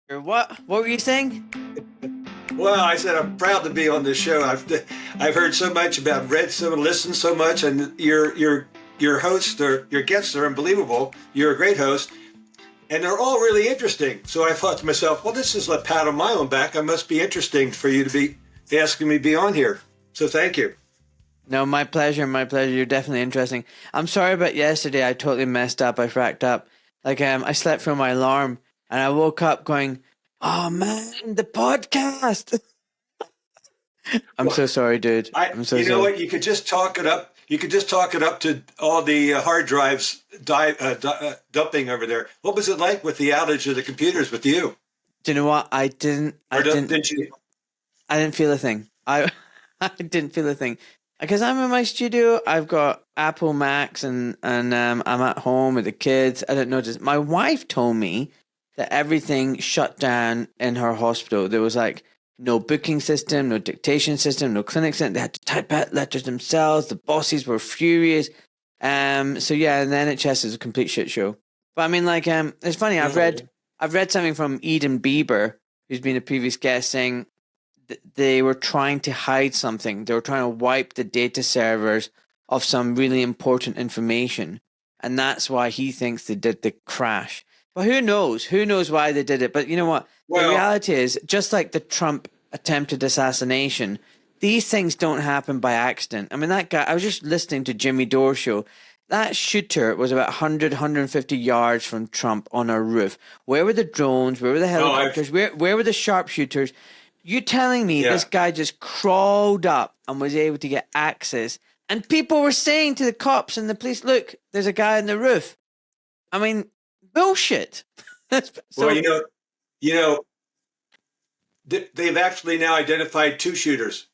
Or what? What were you saying? Well, I said I'm proud to be on this show. I've heard so much about, read so, listened so much, and your hosts or your guests are unbelievable. You're a great host, and they're all really interesting. So I thought to myself, well, this is a pat on my own back. I must be interesting for you to be asking me to be on here. So thank you. No, my pleasure, my pleasure. You're definitely interesting. I'm sorry about yesterday. I totally messed up. I fracked up. I slept through my alarm and I woke up going, "Oh man, the podcast." I'm Well, so sorry, dude. I'm so you know sorry. what? You could just talk it up. You could just talk it up to all the hard drives dumping over there. What was it like with the outage of the computers with you? Do you know what? I didn't. I Or didn't. did you? I didn't feel a thing. I I didn't feel a thing because I'm in my studio. I've got Apple Macs and I'm at home with the kids. I didn't notice. My wife told me that everything shut down in her hospital. There was like no booking system, no dictation system, no clinic system. They had to type out letters themselves. The bosses were furious. So yeah, and the NHS is a complete shit show. But I mean, it's funny. I've read something from Eden Bieber, who's been a previous guest, saying they were trying to hide something. They were trying to wipe the data servers of some really important information. And that's why he thinks they did the crash. But who knows? Who knows why they did it? But you know what? The Well, reality is, just like the Trump attempted assassination, these things don't happen by accident. I mean, that guy, I was just listening to Jimmy Dore show. That shooter was about 100, 150 yards from Trump on a roof. Where were the drones? Where were the oh, I've helicopters? Where were the sharpshooters? You telling me this yeah. guy just crawled up and was able to get access, and people were saying to the cops and the police, "Look, there's a guy on the roof." I mean, bullshit. Well, So you know, they've actually now identified two shooters.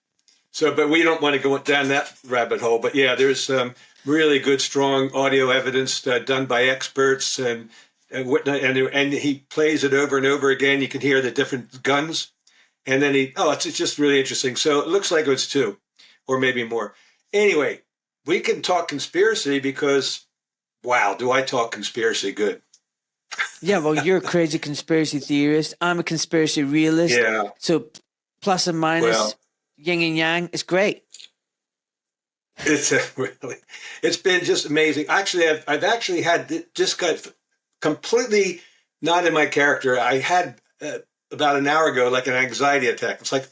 So, but we don't want to go down that rabbit hole. But yeah, there's some really good, strong audio evidence done by experts, and he plays it over and over again. You can hear the different guns, and then it's just really interesting. So it looks like it was two, or maybe more. Anyway, we can talk conspiracy because wow, do I talk conspiracy good? yeah, well, you're a crazy conspiracy theorist. I'm a conspiracy realist. Yeah. So plus and minus, Well, yin and yang, it's great. it's really, it's been just amazing. Actually, I've actually had just got completely not in my character. I had about an hour ago like an anxiety attack. It's like,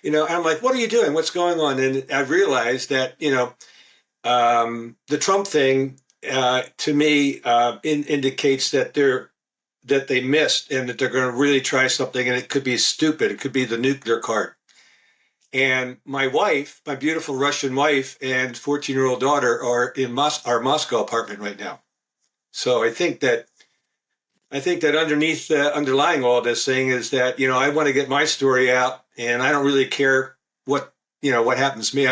and I'm like, what are you doing? What's going on? And I realized that the Trump thing to me indicates that they missed and that they're going to really try something, and it could be stupid. It could be the nuclear card. And my wife, my beautiful Russian wife, and 14-year-old daughter are in our Moscow apartment right now. So I think that underneath, underlying all this thing is that I want to get my story out, and I don't really care what happens to me.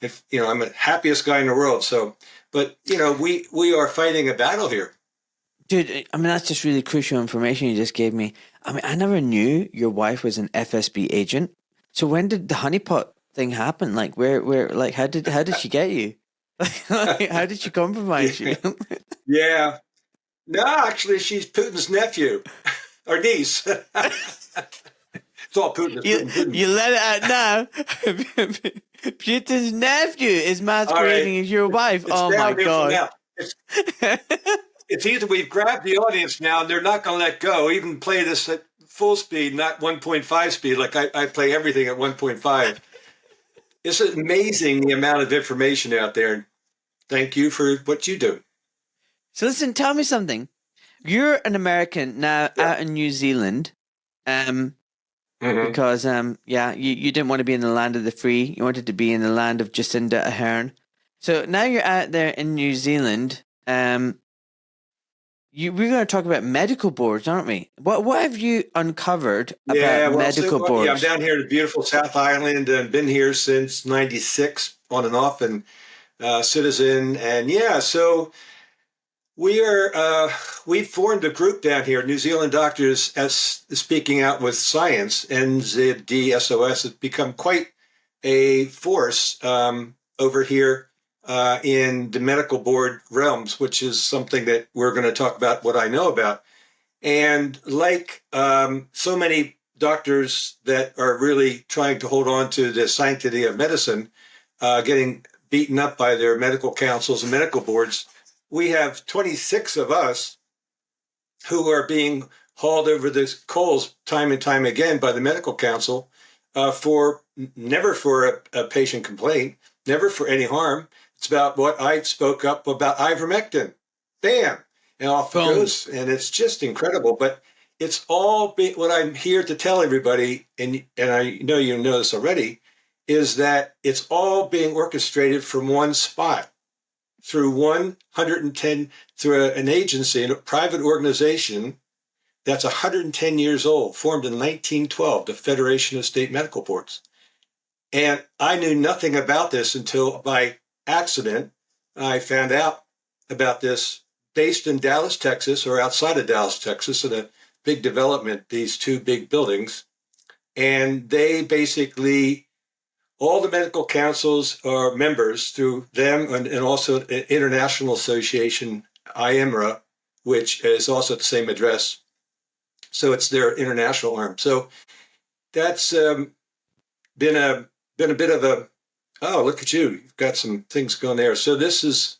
If I'm the happiest guy in the world. So, but we are fighting a battle here. Dude, I mean, that's just really crucial information you just gave me. I mean, I never knew your wife was an FSB agent. So when did the honeypot thing happen? Like, like, how did she get you? Like, how did she compromise you? Yeah. No, actually, she's Putin's nephew or niece. It's all Putin. It's you Putin. Putin. you let it out now. Putin's nephew is All right. masquerading as your wife. It's Oh my downhill from god. now. It's either we've grabbed the audience now and they're not going to let go, even play this at full speed, not 1.5 speed, like I play everything at 1.5. It's amazing the amount of information out there. Thank you for what you do. So listen, tell me something. You're an American now Yeah. out in New Zealand. Um, Hmm. because yeah, you didn't want to be in the land of the free. You wanted to be in the land of Jacinda Ardern. So now you're out there in New Zealand. We're going to talk about medical boards, aren't we? What have you uncovered about Yeah, well, medical I'm boards? down here in the beautiful South Island and been here since '96, on and off, and citizen. And yeah, so we formed a group down here, New Zealand Doctors as Speaking Out with Science, NZDSOS, has become quite a force over here in the medical board realms, which is something that we're going to talk about what I know about. And like so many doctors that are really trying to hold on to the sanctity of medicine, getting beaten up by their medical councils and medical boards, we have 26 of us who are being hauled over the coals time and time again by the medical council for never for a patient complaint, never for any harm. It's about what I spoke up about ivermectin. Bam, and off it Boom. goes, and it's just incredible. But it's all what I'm here to tell everybody, and I know you know this already, is that it's all being orchestrated from one spot through 110 through an agency, a private organization that's 110 years old, formed in 1912, the Federation of State Medical Boards. And I knew nothing about this until by accident I found out about this, based in Dallas, Texas, or outside of Dallas, Texas, in a big development, these two big buildings. And they basically, all the medical councils are members through them, and also an international association, IMRA, which is also at the same address. So it's their international arm. So that's been a bit of a, oh, look at you, you've got some things going there. So this is,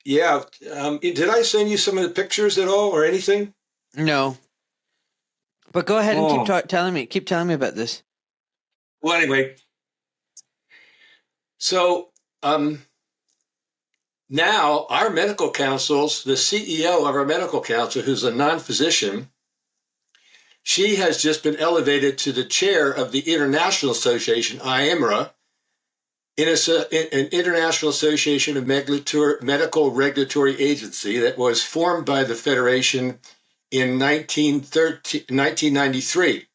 yeah. Did I send you some of the pictures at all or anything? No. But go ahead and keep Oh, telling me. Keep telling me about this. well, anyway. So now our medical councils, the CEO of our medical council, who's a non-physician, she has just been elevated to the chair of the International Association, IMRA, in an International Association of Medical Regulatory Agency that was formed by the Federation in 1993.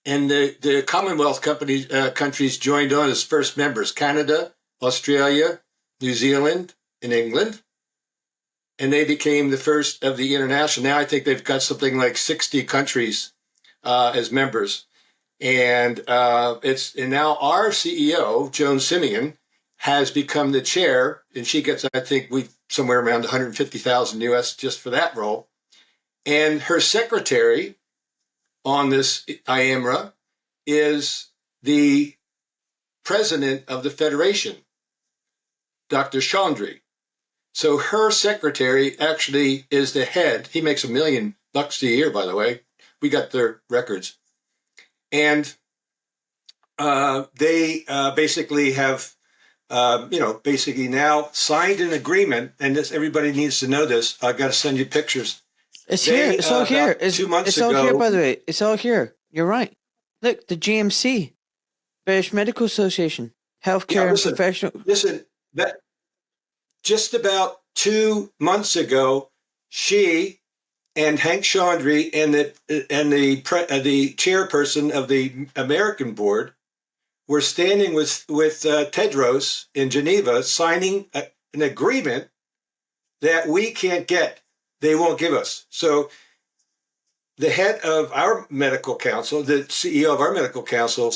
And the Commonwealth countries joined on as first members: Canada, Australia, New Zealand, and England. And they became the first of the international. Now I think they've got something like 60 countries as members. And and now our CEO, Joan Simeon, has become the chair, and she gets, I think, somewhere around 150,000 US just for that role. And her secretary on this IAMRA is the president of the Federation, Dr. Chandri. So her secretary actually is the head. He makes $1 million a year, by the way. We got their records. And they basically have, basically now signed an agreement. And this, everybody needs to know this. I've got to send you pictures. It's here. It's all here. About 2 months it's all ago. here, by the way. It's all here. You're right. Look, the GMC, British Medical Association, Healthcare and Professional. Listen, that just about 2 months ago, she and Hank Chandri and the chairperson of the American board were standing with Tedros in Geneva, signing an agreement that we can't get. They won't give us. So the head of our medical council, the CEO of our medical council,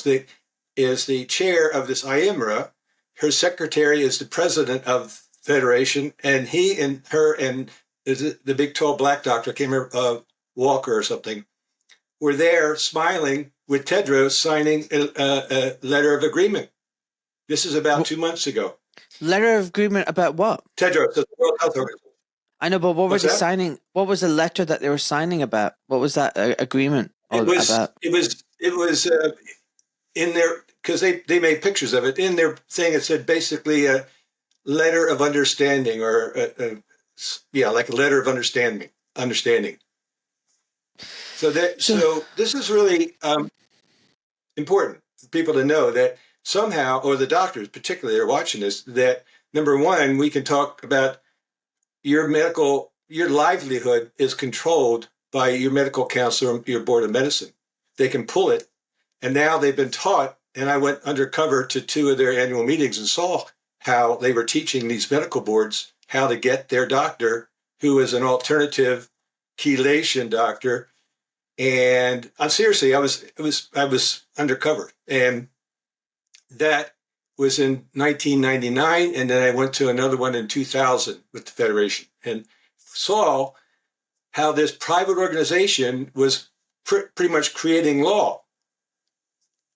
is the chair of this IMRA. Her secretary is the president of Federation, and he and her and the big tall black doctor, I can't remember, Walker or something, were there smiling with Tedros signing a letter of agreement. This is about 2 months ago. Letter of agreement about what? Tedros, the World Health Organization. I know, but what were they signing? What was the letter that they were signing about? What was that agreement about? It was in their, because they made pictures of it. In their thing, it said basically a letter of understanding, or like a letter of understanding. So this is really important for people to know, that somehow, or the doctors particularly are watching this, that number one, we can talk about your livelihood is controlled by your medical counselor, your board of medicine. They can pull it. And now they've been taught, and I went undercover to 2 of their annual meetings and saw how they were teaching these medical boards how to get their doctor, who is an alternative chelation doctor. And seriously, I was undercover. And that was in 1999. And then I went to another one in 2000 with the Federation, and saw how this private organization was pretty much creating law.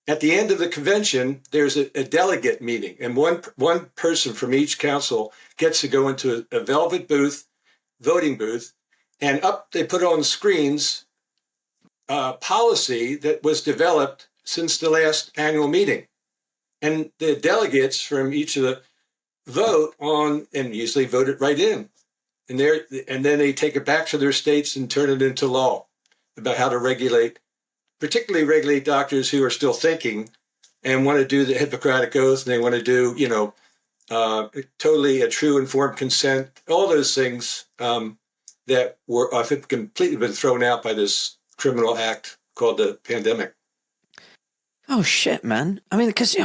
At the end of the convention, there's a delegate meeting, and one person from each council gets to go into a velvet booth, voting booth, and up they put on screens policy that was developed since the last annual meeting. And the delegates from each of the vote on, and usually vote it right in. And then they take it back to their states and turn it into law about how to regulate, particularly regulate doctors who are still thinking and want to do the Hippocratic Oath, and they want to do, totally a true informed consent, all those things that were, I think, completely been thrown out by this criminal act called the pandemic. Oh shit, man! I mean, because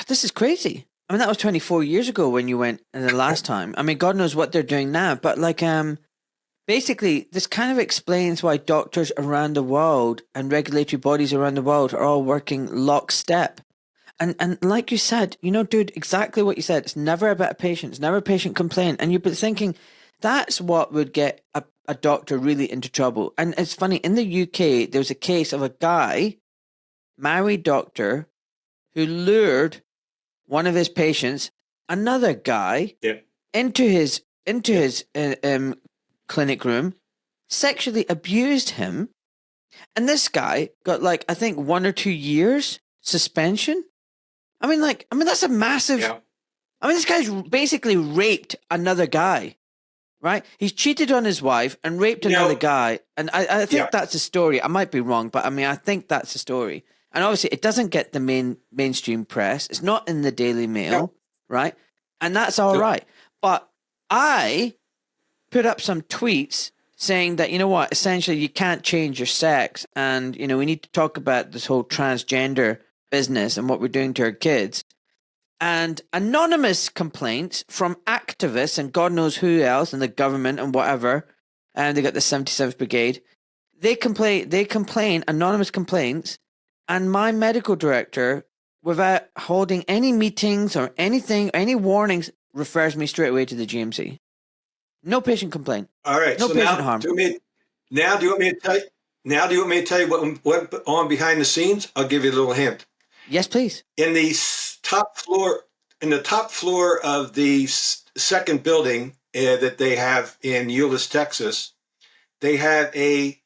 this is crazy. I mean, that was 24 years ago when you went the last time. I mean, God knows what they're doing now, but like, basically, this kind of explains why doctors around the world and regulatory bodies around the world are all working lockstep. And like you said, dude, exactly what you said. It's never about a patient. It's never a patient complaint. And you've been thinking that's what would get a doctor really into trouble. And it's funny, in the UK, there was a case of a guy, married doctor, who lured one of his patients, another guy, into his clinic room, sexually abused him, and this guy got I think 1 or 2 years suspension. I mean, that's a massive. Yeah. I mean, this guy's basically raped another guy, right? He's cheated on his wife and raped another guy, and I think that's the story. I might be wrong, but I mean, I think that's the story. And obviously, it doesn't get the mainstream press. It's not in the Daily Mail, right? And that's all right. But I put up some tweets saying that, essentially you can't change your sex, and, we need to talk about this whole transgender business and what we're doing to our kids. And anonymous complaints from activists and God knows who else, and the government and whatever, and they got the 77th Brigade. They complain, anonymous complaints, and my medical director, without holding any meetings or anything, any warnings, refers me straight away to the GMC. No patient complaint. All right. No so patient harm. Do you want me to tell you what on behind the scenes? I'll give you a little hint. Yes, please. In the top floor of the second building that they have in Euless, Texas, they had a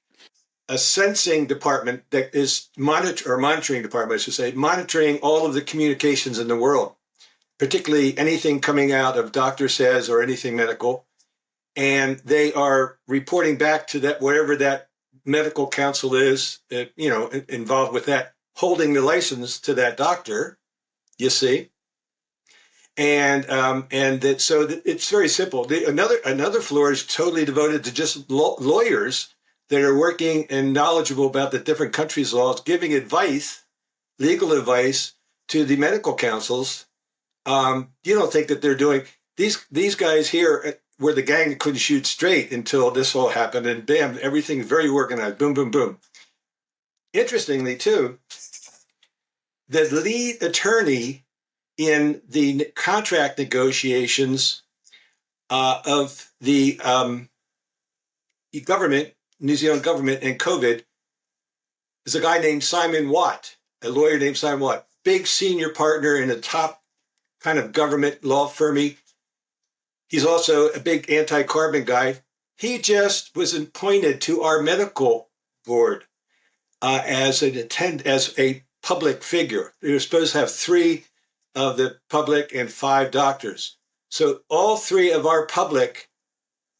sensing department that is monitoring department, I should say, monitoring all of the communications in the world, particularly anything coming out of Dr. Says or anything medical. And they are reporting back to that, whatever that medical council is, involved with that, holding the license to that doctor, you see. And it's very simple. Another floor is totally devoted to just lawyers that are working and knowledgeable about the different countries' laws, giving advice, legal advice to the medical councils. You don't think that they're doing these guys here were the gang that couldn't shoot straight until this all happened, and bam, everything's very organized. Boom, boom, boom. Interestingly, too, the lead attorney in the contract negotiations of the government, New Zealand government, and COVID is a guy named Simon Watt, a lawyer named Simon Watt, big senior partner in a top kind of government law firm. He's also a big anti-carbon guy. He just was appointed to our medical board as a public figure. They were supposed to have 3 of the public and 5 doctors. So all 3 of our public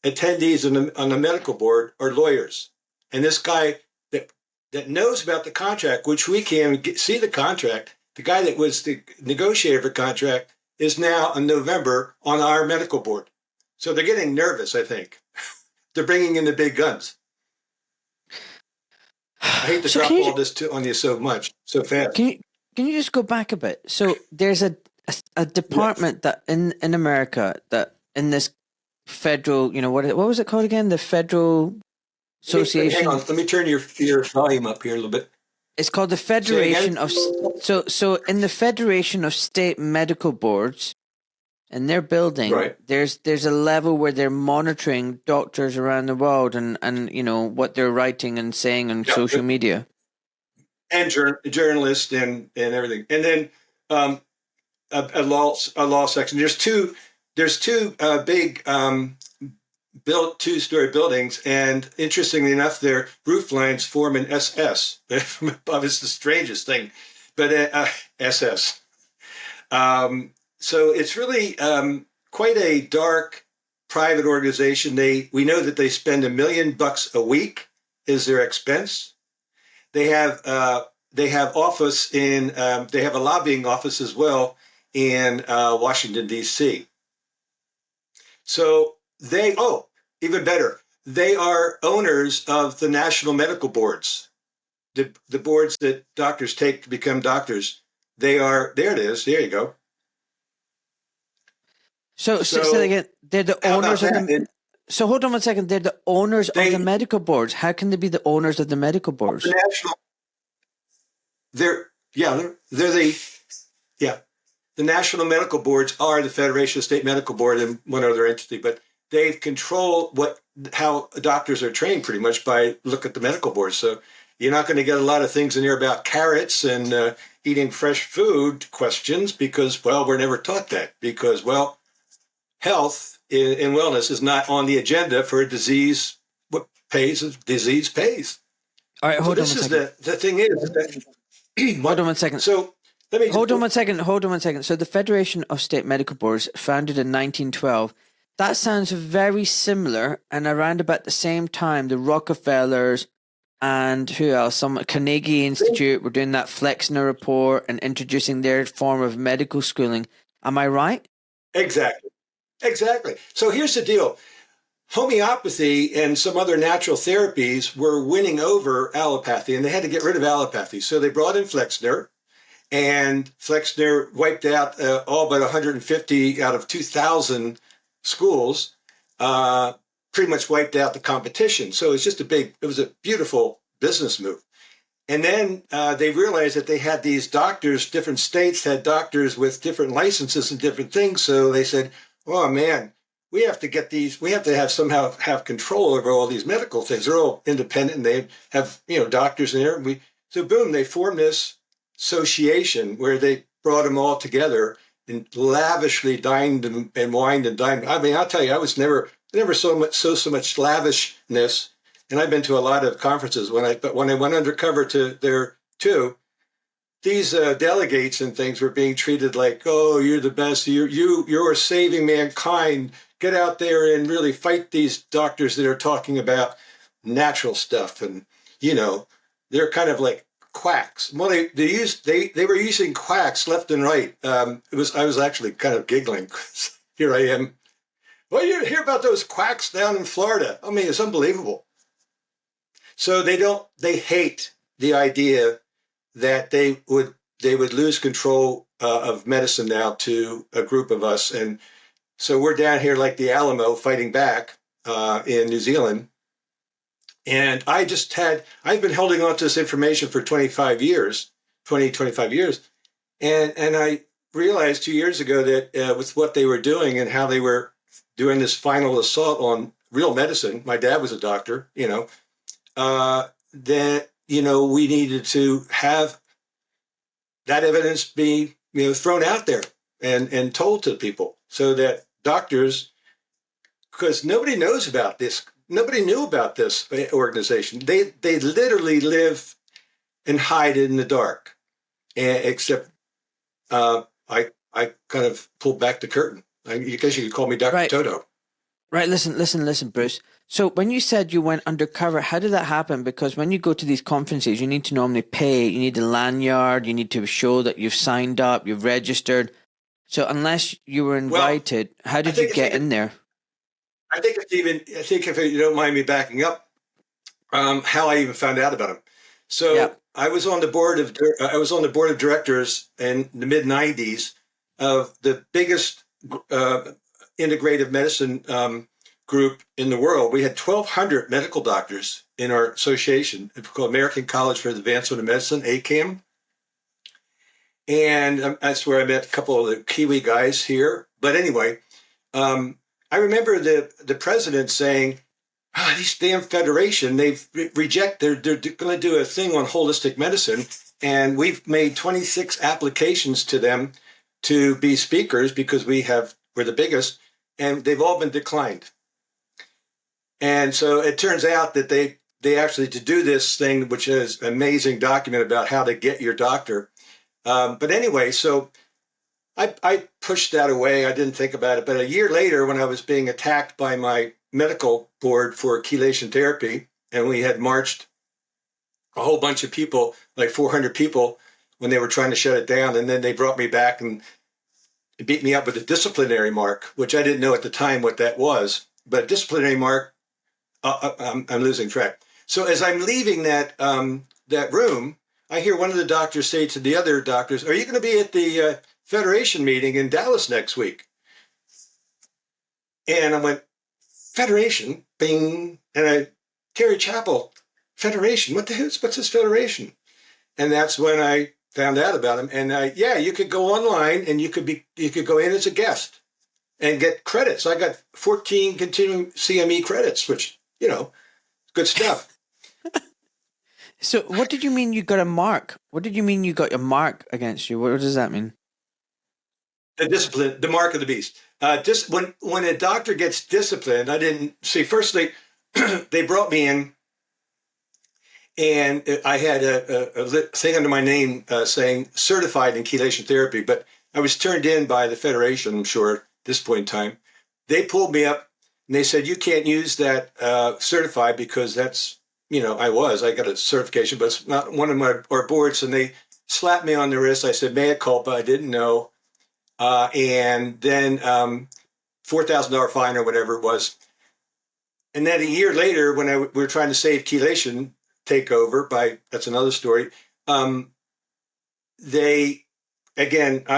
attendees on the medical board are lawyers. And this guy that knows about the contract, which we can see the contract, the guy that was the negotiator for the contract, is now in November on our medical board. So they're getting nervous, I think. They're bringing in the big guns. I hate to drop all this on you so fast. Can you just go back a bit? So there's a department that in America that in this federal, what was it called again? The Federal Association. Hang on, let me turn your volume up here a little bit. It's called the Federation of. So in the Federation of State Medical Boards, in their building, Right. there's a level where they're monitoring doctors around the world and what they're writing and saying on Yeah. social media. And journalists and everything. And then a law section. There's two big built 2-story buildings, and interestingly enough, their roof lines form an SS. From above, it's the strangest thing, but SS. So it's really quite a dark private organization. We know that they spend $1 million a week is their expense. They have office in they have a lobbying office as well in Washington D.C. So even better, they are owners of the national medical boards, the boards that doctors take to become doctors. They are there. It is. There you go. So again, they're the owners of the. So hold on one second. They're the owners of the medical boards. How can they be the owners of the medical boards? The national. They're the national medical boards are the Federation of State Medical Board and one other entity, but they control how doctors are trained pretty much by look at the medical boards. So you're not going to get a lot of things in there about carrots and eating fresh food questions because, well, we're never taught that because, well, health and wellness is not on the agenda for a disease. What pays is disease pays. All right, hold on one second. The thing is that hold on one second. So hold on one second. So the Federation of State Medical Boards, founded in 1912, that sounds very similar. And around about the same time, the Rockefellers and who else? Some Carnegie Institute were doing that Flexner report and introducing their form of medical schooling. Am I right? Exactly. So here's the deal. Homeopathy and some other natural therapies were winning over allopathy, and they had to get rid of allopathy. So they brought in Flexner, and Flexner wiped out all but 150 out of 2,000 schools, pretty much wiped out the competition. So it was a beautiful business move. And then they realized that they had these doctors, different states had doctors with different licenses and different things. So they said, oh man, we have to somehow have control over all these medical things. They're all independent and they have, doctors in there. So boom, they formed this association where they brought them all together and lavishly dined and wined and dined. I mean, I'll tell you, I was never so much lavishness. And I've been to a lot of conferences but when I went undercover to there too, these delegates and things were being treated like, oh, you're the best. You're saving mankind. Get out there and really fight these doctors that are talking about natural stuff. And, they're kind of like quacks. Well, they were using quacks left and right. I was actually kind of giggling. Here I am. Well, you hear about those quacks down in Florida. I mean, it's unbelievable. So they hate the idea that they would lose control of medicine now to a group of us. And so we're down here like the Alamo fighting back in New Zealand. And I've been holding on to this information for 25 years. And I realized 2 years ago that with what they were doing and how they were doing this final assault on real medicine, my dad was a doctor, that, we needed to have that evidence be, thrown out there and told to people so that doctors, because nobody knows about this. Nobody knew about this organization. They literally live and hide in the dark, except I kind of pulled back the curtain. I guess you could call me Dr. Right. Toto. Right. Listen, Bruce. So when you said you went undercover, how did that happen? Because when you go to these conferences, you need to normally pay. You need a lanyard. You need to show that you've signed up, you've registered. So unless you were invited, how did you get in there? I think if you don't mind me backing up, how I even found out about them. So yeah. I was on the board of directors in the mid '90s of the biggest integrative medicine group in the world. We had 1,200 medical doctors in our association. It's called American College for the Advancement of Medicine, ACAM. And that's where I met a couple of the Kiwi guys here. But anyway, I remember the president saying, these damn federation, they're going to do a thing on holistic medicine. And we've made 26 applications to them to be speakers because we're the biggest, and they've all been declined. And so it turns out that they actually, to do this thing, which is an amazing document about how to get your doctor. But anyway, so I pushed that away. I didn't think about it. But a year later, when I was being attacked by my medical board for chelation therapy, and we had marched a whole bunch of people, like 400 people, when they were trying to shut it down. And then they brought me back and beat me up with a disciplinary mark, which I didn't know at the time what that was. But a disciplinary mark, I'm losing track. So as I'm leaving that room, I hear one of the doctors say to the other doctors, "Are you going to be at the Federation meeting in Dallas next week?" And I went, "Federation?" Bing. And Terry Chappell, Federation? What's this Federation? And that's when I found out about him. And you could go online and you could go in as a guest and get credits. I got 14 continuing CME credits, which, good stuff. So what did you mean you got a mark? What did you mean you got your mark against you? What does that mean? The discipline, the mark of the beast. Just when a doctor gets disciplined, I didn't see. Firstly, they brought me in, and I had a thing under my name saying certified in chelation therapy, but I was turned in by the Federation, I'm sure, at this point in time. They pulled me up and they said, "You can't use that certified because that's, I got a certification, but it's not one of our boards." And they slapped me on the wrist. I said, "Mea culpa, I didn't know." And then $4,000 fine or whatever it was. And then a year later, when we were trying to save chelation takeover that's another story. I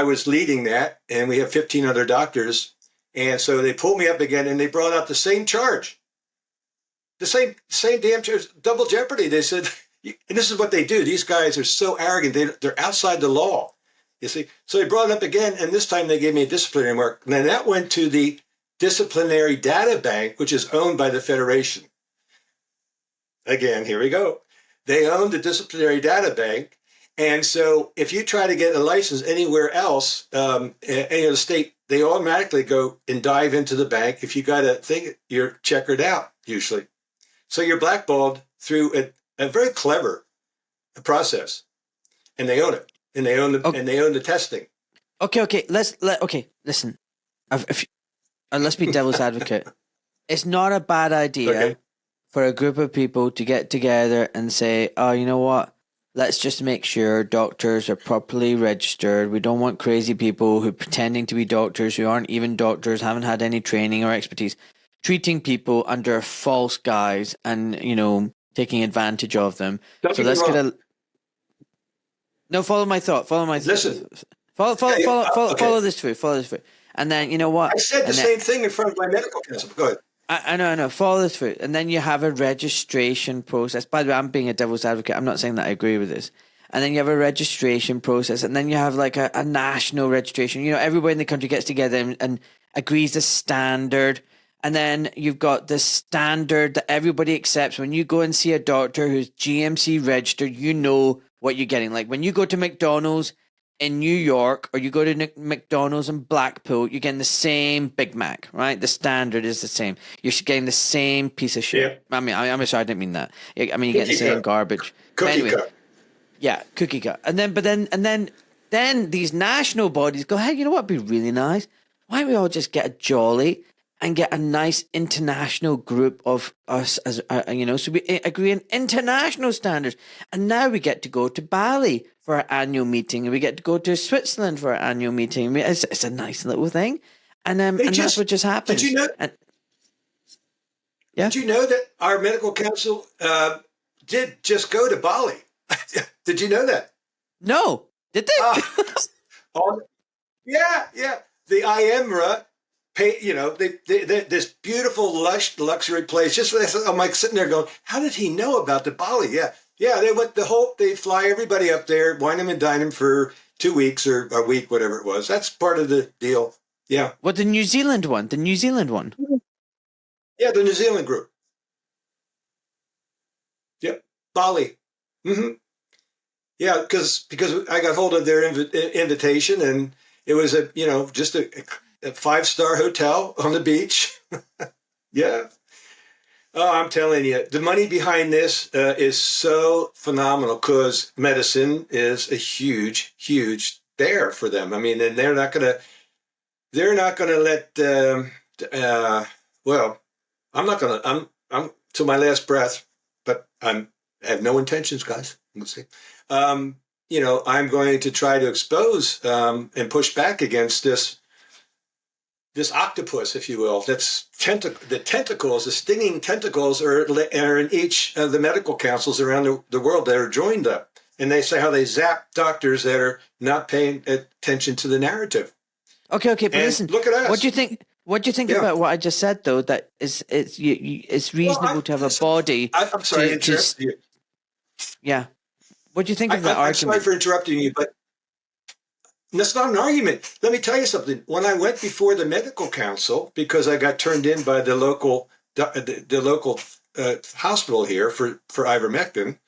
was leading that, and we have 15 other doctors. And so they pulled me up again, and they brought out the same charge, the same damn charge, double jeopardy. They said, and this is what they do. These guys are so arrogant. They're outside the law. You see, so they brought it up again, and this time they gave me a disciplinary mark. And then that went to the disciplinary data bank, which is owned by the Federation. Again, here we go. They own the disciplinary data bank. And so if you try to get a license anywhere else, any other state, they automatically go and dive into the bank. If you got a thing, you're checkered out, usually. So you're blackballed through a very clever process. And they own it. And they own the testing. Okay. Listen. Let's be devil's advocate. It's not a bad idea for a group of people to get together and say, "Oh, you know what? Let's just make sure doctors are properly registered. We don't want crazy people who are pretending to be doctors, who aren't even doctors, haven't had any training or expertise, treating people under false guise and, taking advantage of them." So let's get a... No, follow my thought. Listen. Follow this through. And then, you know what? I said the same thing in front of my medical counsel. Go ahead. I know. Follow this through. And then you have a registration process. By the way, I'm being a devil's advocate. I'm not saying that I agree with this. And then you have a registration process. And then you have like a national registration. Everybody in the country gets together and agrees a standard. And then you've got the standard that everybody accepts. When you go and see a doctor who's GMC registered, you know what you're getting. Like when you go to McDonald's in New York or you go to McDonald's in Blackpool, you're getting the same Big Mac, right? The standard is the same. You're getting the same piece of shit. Yeah. I mean, I'm sorry, I didn't mean that. I mean, you get the same garbage. Cookie cut. Yeah, cookie cut. And then these national bodies go, "Hey, you know what would be really nice? Why don't we all just get a jolly and get a nice international group of us, so we agree on international standards. And now we get to go to Bali for our annual meeting, and we get to go to Switzerland for our annual meeting. It's a nice little thing, and that's what just happened." Did you know? Yeah. Did you know that our medical council did just go to Bali? Did you know that? No, did they? Yeah. The IMRA. This beautiful, lush, luxury place. Just I'm like sitting there going, how did he know about the Bali? Yeah. They fly everybody up there, wine them and dine them for 2 weeks or a week, whatever it was. That's part of the deal. Yeah. What, the New Zealand one? The New Zealand one? Yeah, the New Zealand group. Yep. Bali. Hmm. Yeah, because I got hold of their invitation, and it was just a 5-star hotel on the beach. Yeah. Oh, I'm telling you, the money behind this is so phenomenal because medicine is a huge, huge bear for them. I mean, and they're not gonna let. Uh, well, I'm not gonna. I'm to my last breath, but I have no intentions, guys. Let's see. Um, I'm going to try to expose and push back against this octopus, if you will. That's the tentacles, the stinging tentacles are in each of the medical councils around the world that are joined up. And they say how they zap doctors that are not paying attention to the narrative. Okay, but And listen, look at what do us. you think? What do you think Yeah. about what I just said, though? That it's Well, reasonable to have a listen, body I'm sorry to to interrupt you. yeah. What do you think of that I'm sorry argument? for interrupting you, but that's not an argument. Let me tell you something. When I went before the medical council, because I got turned in by the local hospital here for ivermectin,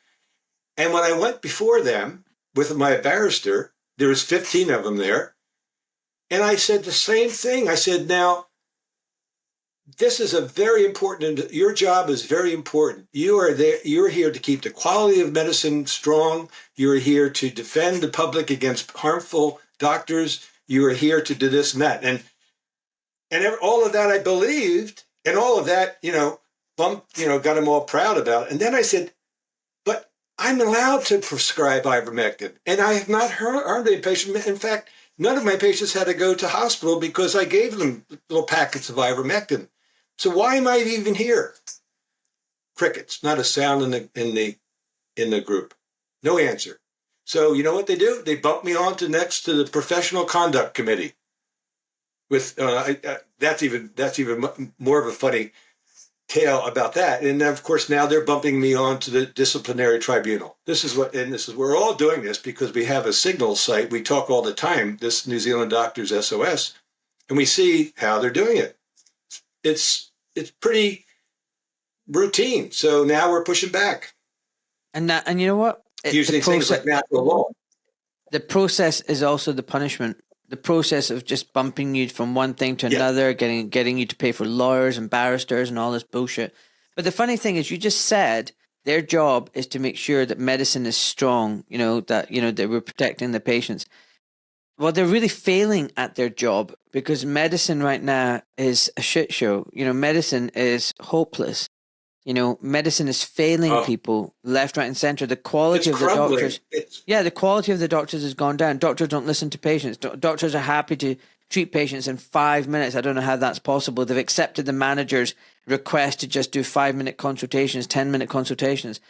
and when I went before them with my barrister, there was 15 of them there, and I said the same thing. I said, now, this is a very important, your job is very important. You're here to keep the quality of medicine strong. You're here to defend the public against harmful doctors. You are here to do this and that. And all of that I believed, and all of that, got them all proud about it. And then I said, but I'm allowed to prescribe ivermectin, and I have not harmed any patient. In fact, none of my patients had to go to hospital because I gave them little packets of ivermectin. So why am I even here? Crickets, not a sound in the group. No answer. So you know what they do? They bump me on to next to the professional conduct committee. With that's even more of a funny tale about that. And of course, now they're bumping me on to the disciplinary tribunal. We're all doing this because we have a signal site. We talk all the time, this New Zealand Doctors SOS, and we see how they're doing it. It's pretty routine. So now we're pushing back. And you know what? Usually things like natural law. The process is also the punishment. The process of just bumping you from one thing to Yeah. another, getting you to pay for lawyers and barristers and all this bullshit. But the funny thing is, you just said their job is to make sure that medicine is strong. That we're protecting the patients. Well, they're really failing at their job because medicine right now is a shit show. Medicine is hopeless. Medicine is failing people left, right, and center. The quality It's of the crumbling. doctors, the quality of the doctors has gone down. Doctors don't listen to patients. Doctors are happy to treat patients in 5 minutes. I don't know how that's possible. They've accepted the manager's request to just do 5-minute consultations, 10-minute consultations.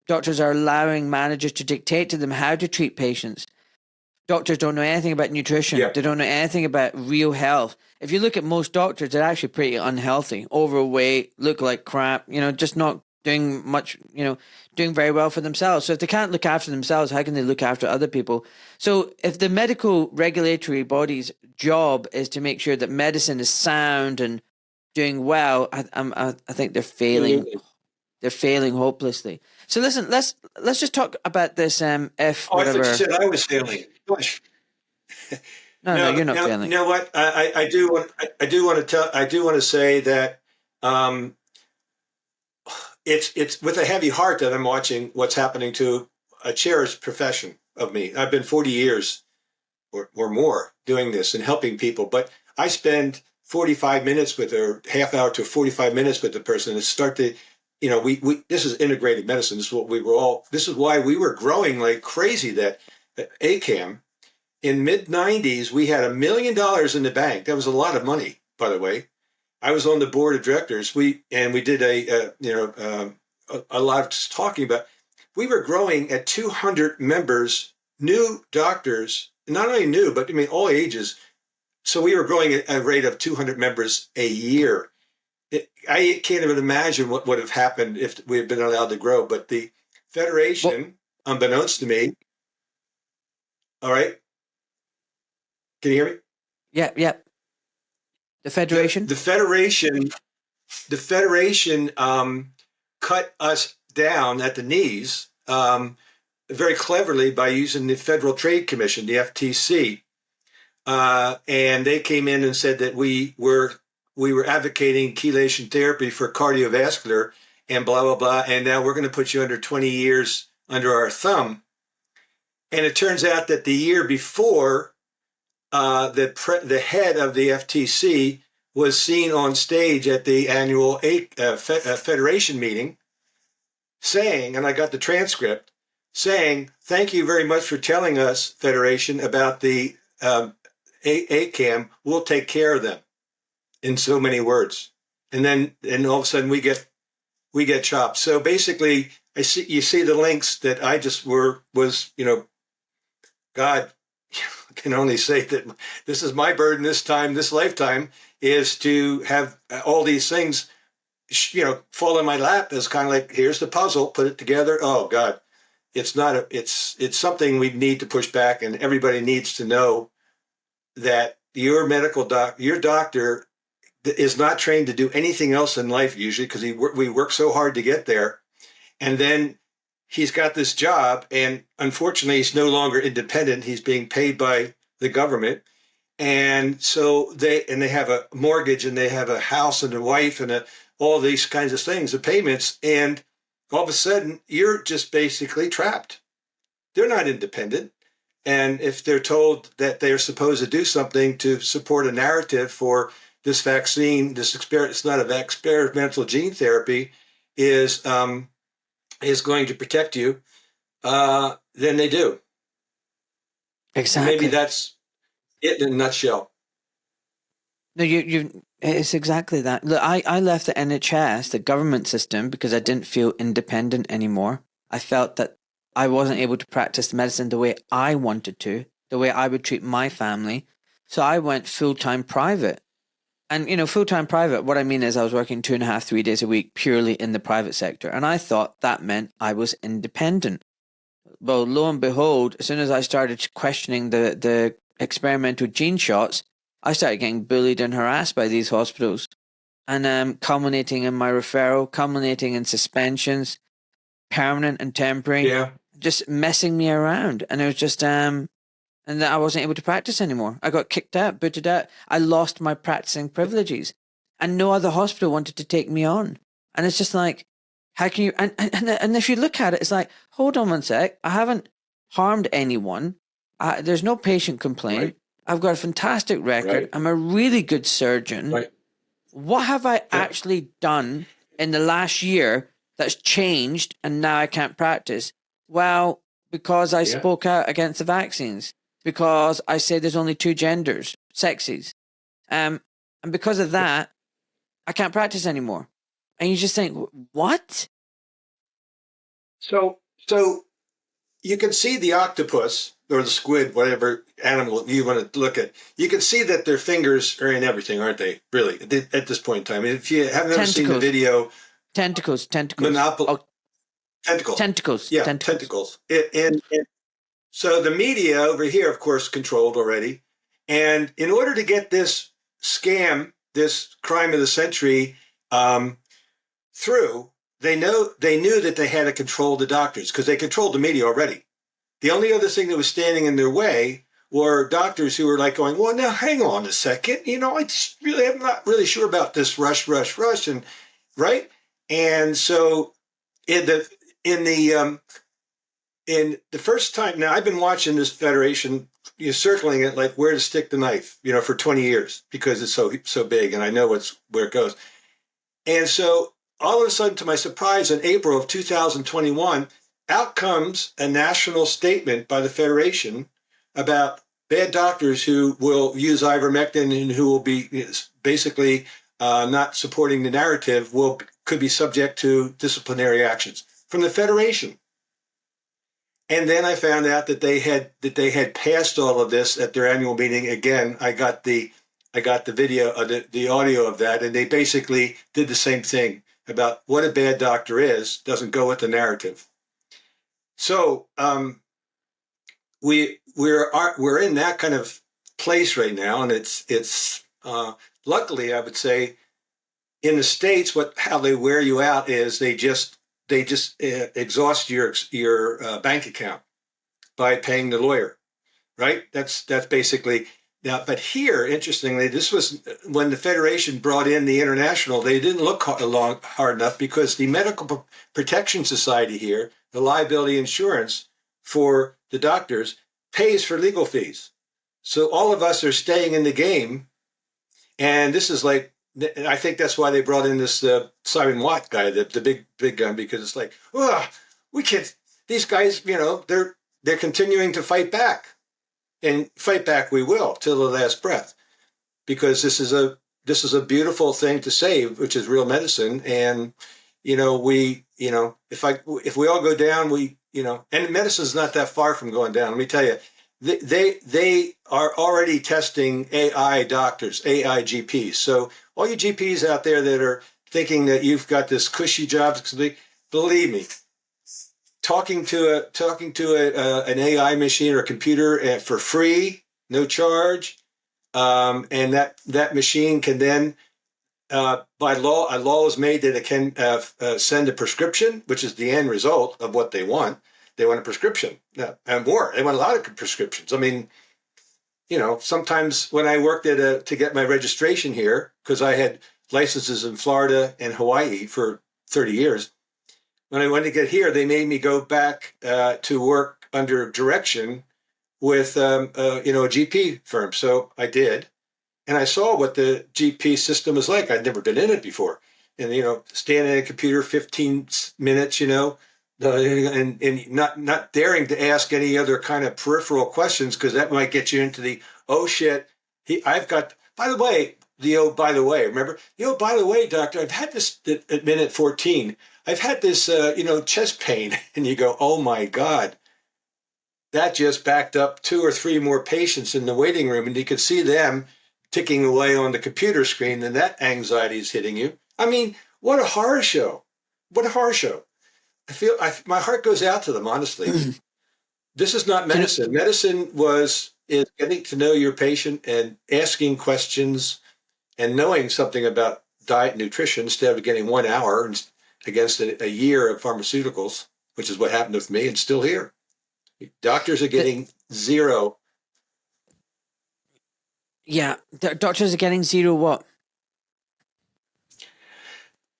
Doctors are allowing managers to dictate to them how to treat patients. Doctors don't know anything about nutrition. Yeah. They don't know anything about real health. If you look at most doctors, they're actually pretty unhealthy, overweight, look like crap, just not doing much, doing very well for themselves. So if they can't look after themselves, how can they look after other people? So if the medical regulatory body's job is to make sure that medicine is sound and doing well, I think they're failing. Absolutely. They're failing hopelessly. So listen, let's just talk about this. If Oh, I thought whatever. you said I was failing. Gosh. No, you're not You failing. know what? I do want to say that it's with a heavy heart that I'm watching what's happening to a cherished profession of me. I've been 40 years or more doing this and helping people, but I spend 45 minutes with her, half hour to 45 minutes with the person and start to, we this is integrated medicine. This is why we were growing like crazy. That ACAM in mid 90s, we had $1 million in the bank. That was a lot of money, by the way. I was on the board of directors. We did a lot of talking about. We were growing at 200 members, new doctors, not only new, but I mean all ages. So we were growing at a rate of 200 members a year. I can't even imagine what would have happened if we had been allowed to grow. But the federation, unbeknownst to me, all right, can you hear me? Yeah. The Federation? The Federation cut us down at the knees very cleverly by using the Federal Trade Commission, the FTC, and they came in and said that we were advocating chelation therapy for cardiovascular and blah blah blah, and now we're going to put you under 20 years under our thumb. And it turns out that the year before, the head of the FTC was seen on stage at the annual Federation meeting saying, and I got the transcript, saying, "Thank you very much for telling us, Federation, about the ACAM. We'll take care of them," in so many words. And all of a sudden we get chopped. So basically, you see the links that I just was, God, I can only say that this is my burden this lifetime, is to have all these things, fall in my lap as kind of like, here's the puzzle, put it together. Oh God, it's something we need to push back, and everybody needs to know that your doctor is not trained to do anything else in life usually, because we work so hard to get there. And then he's got this job, and unfortunately he's no longer independent. He's being paid by the government. And so they have a mortgage, and they have a house and a wife and all these kinds of things, the payments. And all of a sudden you're just basically trapped. They're not independent. And if they're told that they're supposed to do something to support a narrative for this vaccine, it's not an experimental gene therapy, is going to protect you, then they do. Exactly. Maybe that's it in a nutshell. No, it's exactly that. Look, I left the NHS, the government system, because I didn't feel independent anymore. I felt that I wasn't able to practice medicine the way I wanted to, the way I would treat my family. So I went full-time private. And, full-time private, what I mean is I was working 2.5, 3 days a week purely in the private sector. And I thought that meant I was independent. Well, lo and behold, as soon as I started questioning the experimental gene shots, I started getting bullied and harassed by these hospitals. And culminating in my referral, culminating in suspensions, permanent and temporary, Yeah. just messing me around. And it was just, and that I wasn't able to practice anymore. I got kicked out, booted out. I lost my practicing privileges, and no other hospital wanted to take me on. And it's just like, how can you? And if you look at it, it's like, hold on one sec. I haven't harmed anyone. There's no patient complaint. Right. I've got a fantastic record. Right. I'm a really good surgeon. Right. What have I actually done in the last year that's changed, and now I can't practice? Well, because I spoke out against the vaccines. Because I say there's only two genders, sexes. And because of that, I can't practice anymore. And you just think, what? So you can see the octopus or the squid, whatever animal you want to look at. You can see that their fingers are in everything, aren't they? Really, at this point in time. If you haven't ever seen the video, Tentacles. Monopoly. Tentacles. Yeah, tentacles. And so the media over here, of course, controlled already. And in order to get this scam, this crime of the century through, they knew that they had to control the doctors, because they controlled the media already. The only other thing that was standing in their way were doctors who were like going, well, now hang on a second. I'm not really sure about this rush. And right. And so in the first time, now I've been watching this Federation, circling it like where to stick the knife, for 20 years, because it's so big, and I know where it goes. And so all of a sudden, to my surprise, in April of 2021, out comes a national statement by the Federation about bad doctors who will use ivermectin and who will be basically not supporting the narrative could be subject to disciplinary actions from the Federation. And then I found out that they had passed all of this at their annual meeting. Again, I got the video, the audio of that, and they basically did the same thing about what a bad doctor doesn't go with the narrative. So we're in that kind of place right now, and it's luckily, I would say in the States, how they wear you out is they just exhaust your bank account by paying the lawyer, right? That's basically now. But here, interestingly, this was when the Federation brought in the international. They didn't look hard enough because the Medical Protection Society here, the liability insurance for the doctors, pays for legal fees. So all of us are staying in the game, and this is like. I think that's why they brought in this Simon Watt guy, the big gun, because it's like, oh, we can't. These guys, they're continuing to fight back, and fight back we will till the last breath, because this is a beautiful thing to save, which is real medicine. And if we all go down, and medicine's not that far from going down. Let me tell you, they are already testing AI doctors, AI GPs. So all you GPs out there that are thinking that you've got this cushy job, believe me, talking to an AI machine or a computer for free, no charge, and that machine can then, by law, a law is made that it can send a prescription, which is the end result of what they want. They want a prescription, and more. They want a lot of prescriptions. I mean, sometimes when I worked to get my registration here, because I had licenses in Florida and Hawaii for 30 years, when I went to get here, they made me go back to work under direction with a GP firm. So I did, and I saw what the GP system is like. I'd never been in it before, and standing at a computer 15 minutes, and not daring to ask any other kind of peripheral questions, because that might get you into the oh shit. I've got, by the way, by the way, remember by the way, doctor, I've had this at minute 14. I've had this chest pain, and you go, oh my God, that just backed up 2 or 3 more patients in the waiting room, and you could see them ticking away on the computer screen, and that anxiety is hitting you. I mean, what a horror show! What a horror show! My heart goes out to them, honestly. This is not medicine. Medicine is getting to know your patient and asking questions and knowing something about diet and nutrition instead of getting 1 hour against a year of pharmaceuticals, which is what happened with me, and still here. Doctors are getting zero. Yeah, doctors are getting zero what?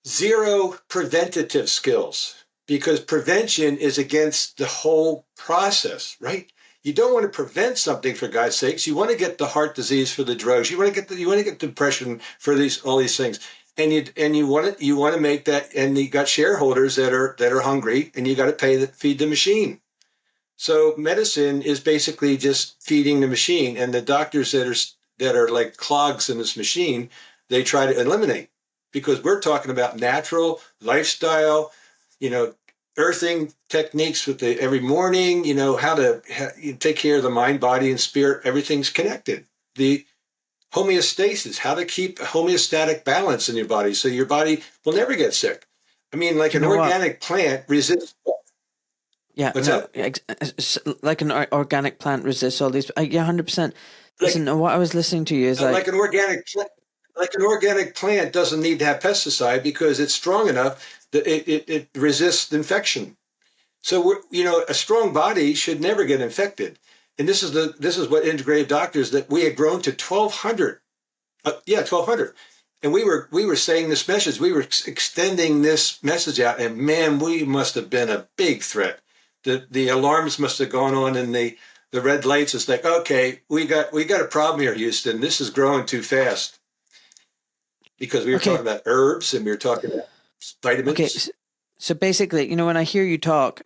Zero preventative skills, because prevention is against the whole process, right? You don't want to prevent something, for God's sakes. You want to get the heart disease for the drugs. You want to get depression for all these things, and you want to make that. And you got shareholders that are hungry, and you got to feed the machine. So medicine is basically just feeding the machine, and the doctors that are like clogs in this machine, they try to eliminate, because we're talking about natural lifestyle, earthing techniques every morning, how to take care of the mind, body, and spirit. Everything's connected. The homeostasis, how to keep a homeostatic balance in your body so your body will never get sick. I mean, like an organic plant resists. Yeah, What's that? Like an organic plant resists all these. Yeah, 100%. Listen, what I was listening to you is like an organic plant. Like an organic plant doesn't need to have pesticide because it's strong enough that it resists infection. So a strong body should never get infected. And this is what integrative doctors, that we had grown to 1,200. 1,200. And we were saying this message. We were extending this message out, and man, we must have been a big threat. The alarms must have gone on, and the red lights. It's like, okay, we got a problem here, Houston. This is growing too fast. Because we were talking about herbs, and we were talking about vitamins. Okay, so basically, when I hear you talk,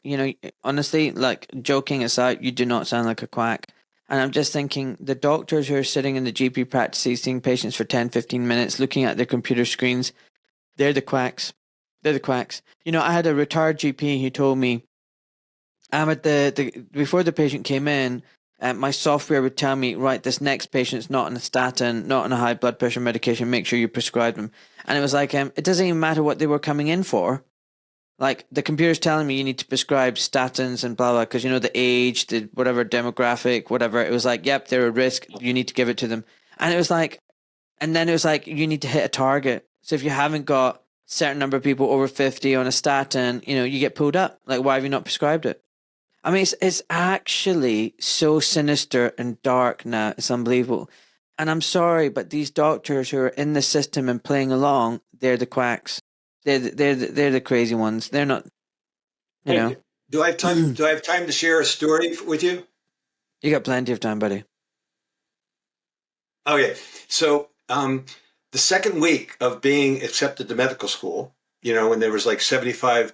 honestly, like joking aside, you do not sound like a quack. And I'm just thinking, the doctors who are sitting in the GP practices, seeing patients for 10, 15 minutes, looking at their computer screens, they're the quacks. They're the quacks. I had a retired GP who told me, I'm at before the patient came in, my software would tell me, right, this next patient's not on a statin, not on a high blood pressure medication, make sure you prescribe them. And it was like, it doesn't even matter what they were coming in for. Like, the computer's telling me you need to prescribe statins and blah, blah, because, the age, the whatever demographic, whatever. It was like, yep, they're a risk. You need to give it to them. And it was like, And then it was like, you need to hit a target. So if you haven't got a certain number of people over 50 on a statin, you get pulled up. Like, why have you not prescribed it? I mean, it's actually so sinister and dark now. It's unbelievable. And I'm sorry, but these doctors who are in the system and playing along, they're the quacks. They're the crazy ones. They're not, you know. Hey, do I have time? Do I have time to share a story with you? You got plenty of time, buddy. Okay, so the second week of being accepted to medical school, when there was like 75,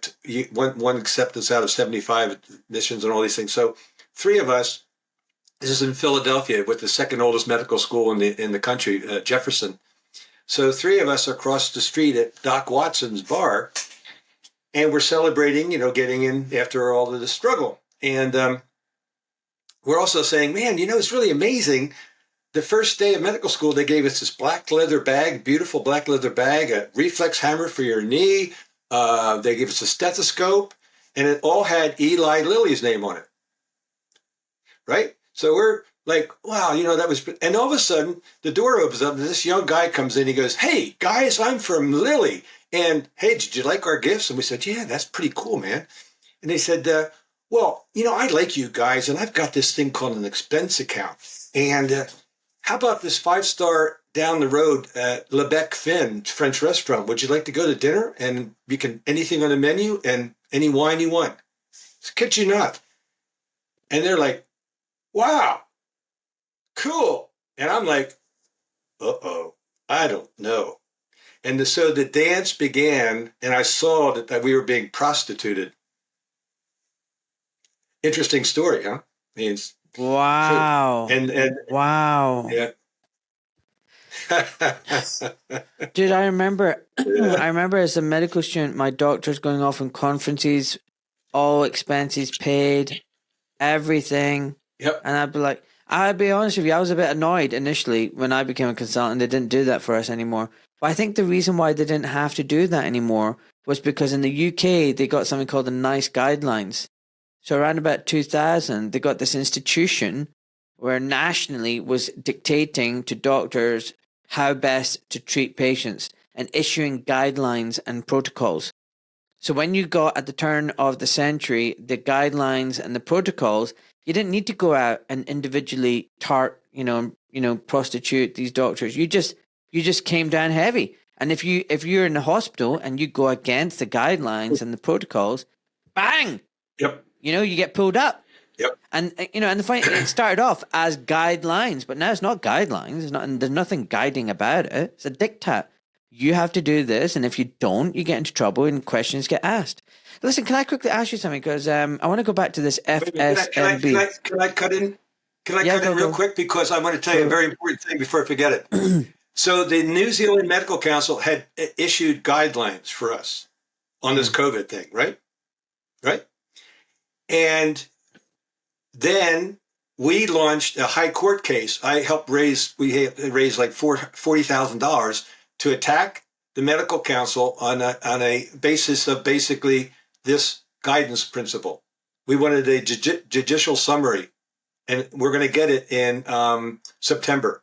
one acceptance out of 75 admissions and all these things. So three of us, this is in Philadelphia, with the second oldest medical school in the country, Jefferson. So three of us are across the street at Doc Watson's bar, and we're celebrating, getting in after all of the struggle. And we're also saying, man, it's really amazing. The first day of medical school, they gave us this black leather bag, beautiful black leather bag, a reflex hammer for your knee. They gave us a stethoscope, and it all had Eli Lilly's name on it. Right? So we're like, wow, that was, and all of a sudden the door opens up and this young guy comes in. He goes, hey, guys, I'm from Lilly. And hey, did you like our gifts? And we said, yeah, that's pretty cool, man. And they said, well, I like you guys, and I've got this thing called an expense account. And how about this 5-star down the road at Le Bec Fin French restaurant? Would you like to go to dinner? And you can, anything on the menu and any wine you want. Kid you not. And they're like, wow, cool. And I'm like, uh-oh, I don't know. And so the dance began, and I saw that we were being prostituted. Interesting story, huh? I mean, Wow. And wow. Yeah. Dude, I remember Yeah. I remember as a medical student, my doctor's going off on conferences, all expenses paid, everything. Yep. And I'd be honest with you, I was a bit annoyed initially when I became a consultant. They didn't do that for us anymore. But I think the reason why they didn't have to do that anymore was because in the UK, they got something called the NICE guidelines. So around about 2000, they got this institution where nationally was dictating to doctors how best to treat patients and issuing guidelines and protocols. So when you got at the turn of the century, the guidelines and the protocols, you didn't need to go out and individually prostitute these doctors. You just came down heavy. And if you're in the hospital and you go against the guidelines and the protocols, bang! Yep. You get pulled up. Yep. And and the funny, it started off as guidelines, but now it's not guidelines. It's not, and there's nothing guiding about it. It's a diktat. You have to do this, and if you don't, you get into trouble, and questions get asked. Listen, can I quickly ask you something? Because I want to go back to this FSMB. Can I cut in? Can I Yeah, cut in real quick? Because I want to tell you a very important thing before I forget it. So the New Zealand Medical Council had issued guidelines for us on this COVID thing, right? Right? And then we launched a high court case. I helped raise like $40,000 to attack the medical council on a basis of basically this guidance principle. We wanted a judicial summary, and we're going to get it in September.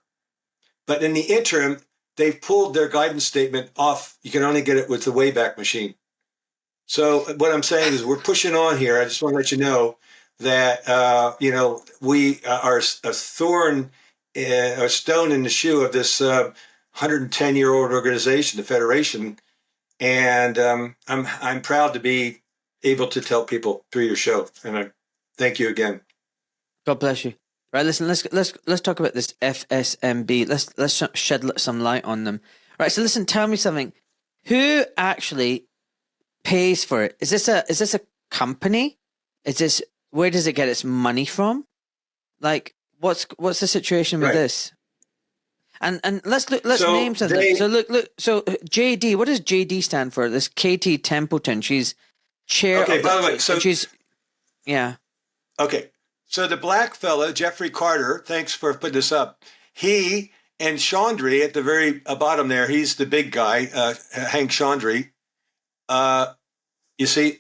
But in the interim, they've pulled their guidance statement off. You can only get it with the Wayback Machine. So what I'm saying is we're pushing on here. I just want to let you know that, we are a thorn, a stone in the shoe of this 110-year-old organization, the Federation. And I'm proud to be able to tell people through your show. And I thank you again. God bless you. Right, listen, let's talk about this FSMB. Let's shed some light on them. Right, so listen, tell me something. Who actually pays for it? Is this a company? Where does it get its money from? Like, what's the situation with this? And let's name something. So look. So JD, what does JD stand for? This Katie Templeton. She's chair. Okay. By the way, so she's Okay. So the black fellow, Jeffrey Carter, thanks for putting this up. He and Chandri at the very bottom there, he's the big guy, Hank Chandri. You see,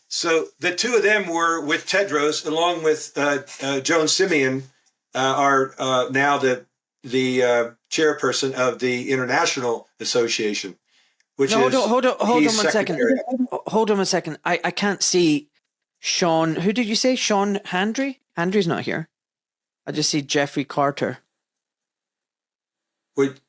so the two of them were with Tedros, along with Joan Simeon, are now the chairperson of the International Association, which No, is hold on he's one second. secretary. Hold on one second. I can't see Sean. Who did you say? Sean Handry? Handry's not here. I just see Jeffrey Carter. Would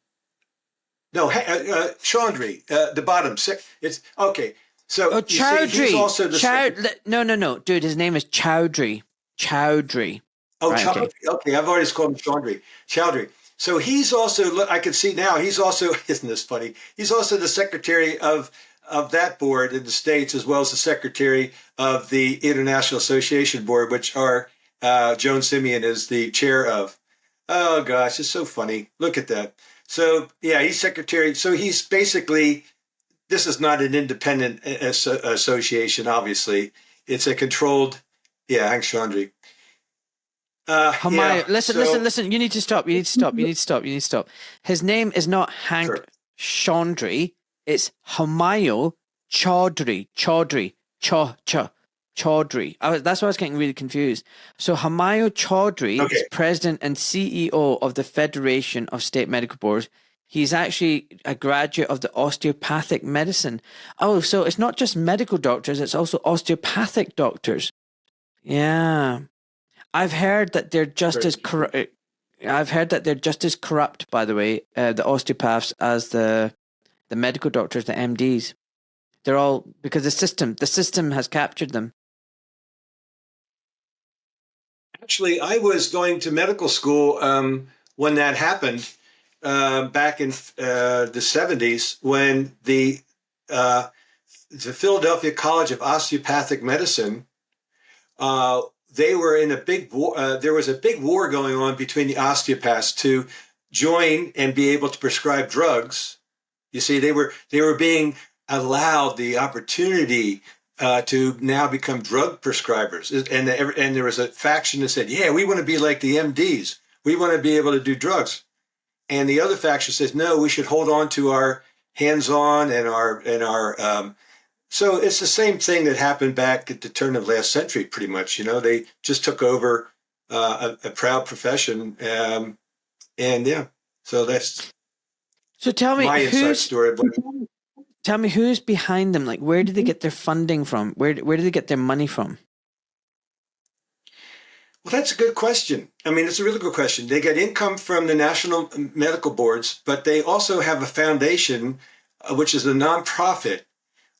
no Chandri, the bottom six. It's okay. So Oh, you see, he's Chowdhury. also the No. Dude, his name is Chowdhury. Chowdhury. oh Right, okay. okay. I've always called him Chandri. Chowdhury. So he's also. I can see now. He's also. Isn't this funny? He's also the secretary of that board in the States, as well as the secretary of the International Association Board, which are Joan Simeon is the chair of. Oh gosh, it's so funny. Look at that. So yeah, he's secretary. So he's basically, this is not an independent association. Obviously, it's a controlled. Yeah, Hank Chandri. Yeah. Listen. You need to stop. You need to stop. His name is not Hank Sure. Chandri. It's Humayun Chaudhry. Chaudhry. That's why I was getting really confused. So Humayun Chaudhry Okay. is president and CEO of the Federation of State Medical Boards. He's actually a graduate of the osteopathic medicine. Oh, so it's not just medical doctors, it's also osteopathic doctors. Yeah. I've heard that they're just as corrupt. I've heard that they're just as corrupt, by the way, the osteopaths, as the medical doctors, the MDs. They're all, because the system has captured them. Actually, I was going to medical school when that happened back in the 70s when the Philadelphia College of Osteopathic Medicine, they were in a big war. There was a big war going on between the osteopaths to join and be able to prescribe drugs. You see, they were being allowed the opportunity to now become drug prescribers, and there was a faction that said, "Yeah, we want to be like the MDs. We want to be able to do drugs," and the other faction says, "No, we should hold on to our hands-on and our." So it's the same thing that happened back at the turn of last century, pretty much. They just took over a proud profession, and yeah. So that's So tell me, my inside story. tell me who's behind them? Like, where do they get their funding from? Where do they get their money from? Well, that's a good question. I mean, it's a really good question. They get income from the national medical boards, but they also have a foundation, which is a nonprofit,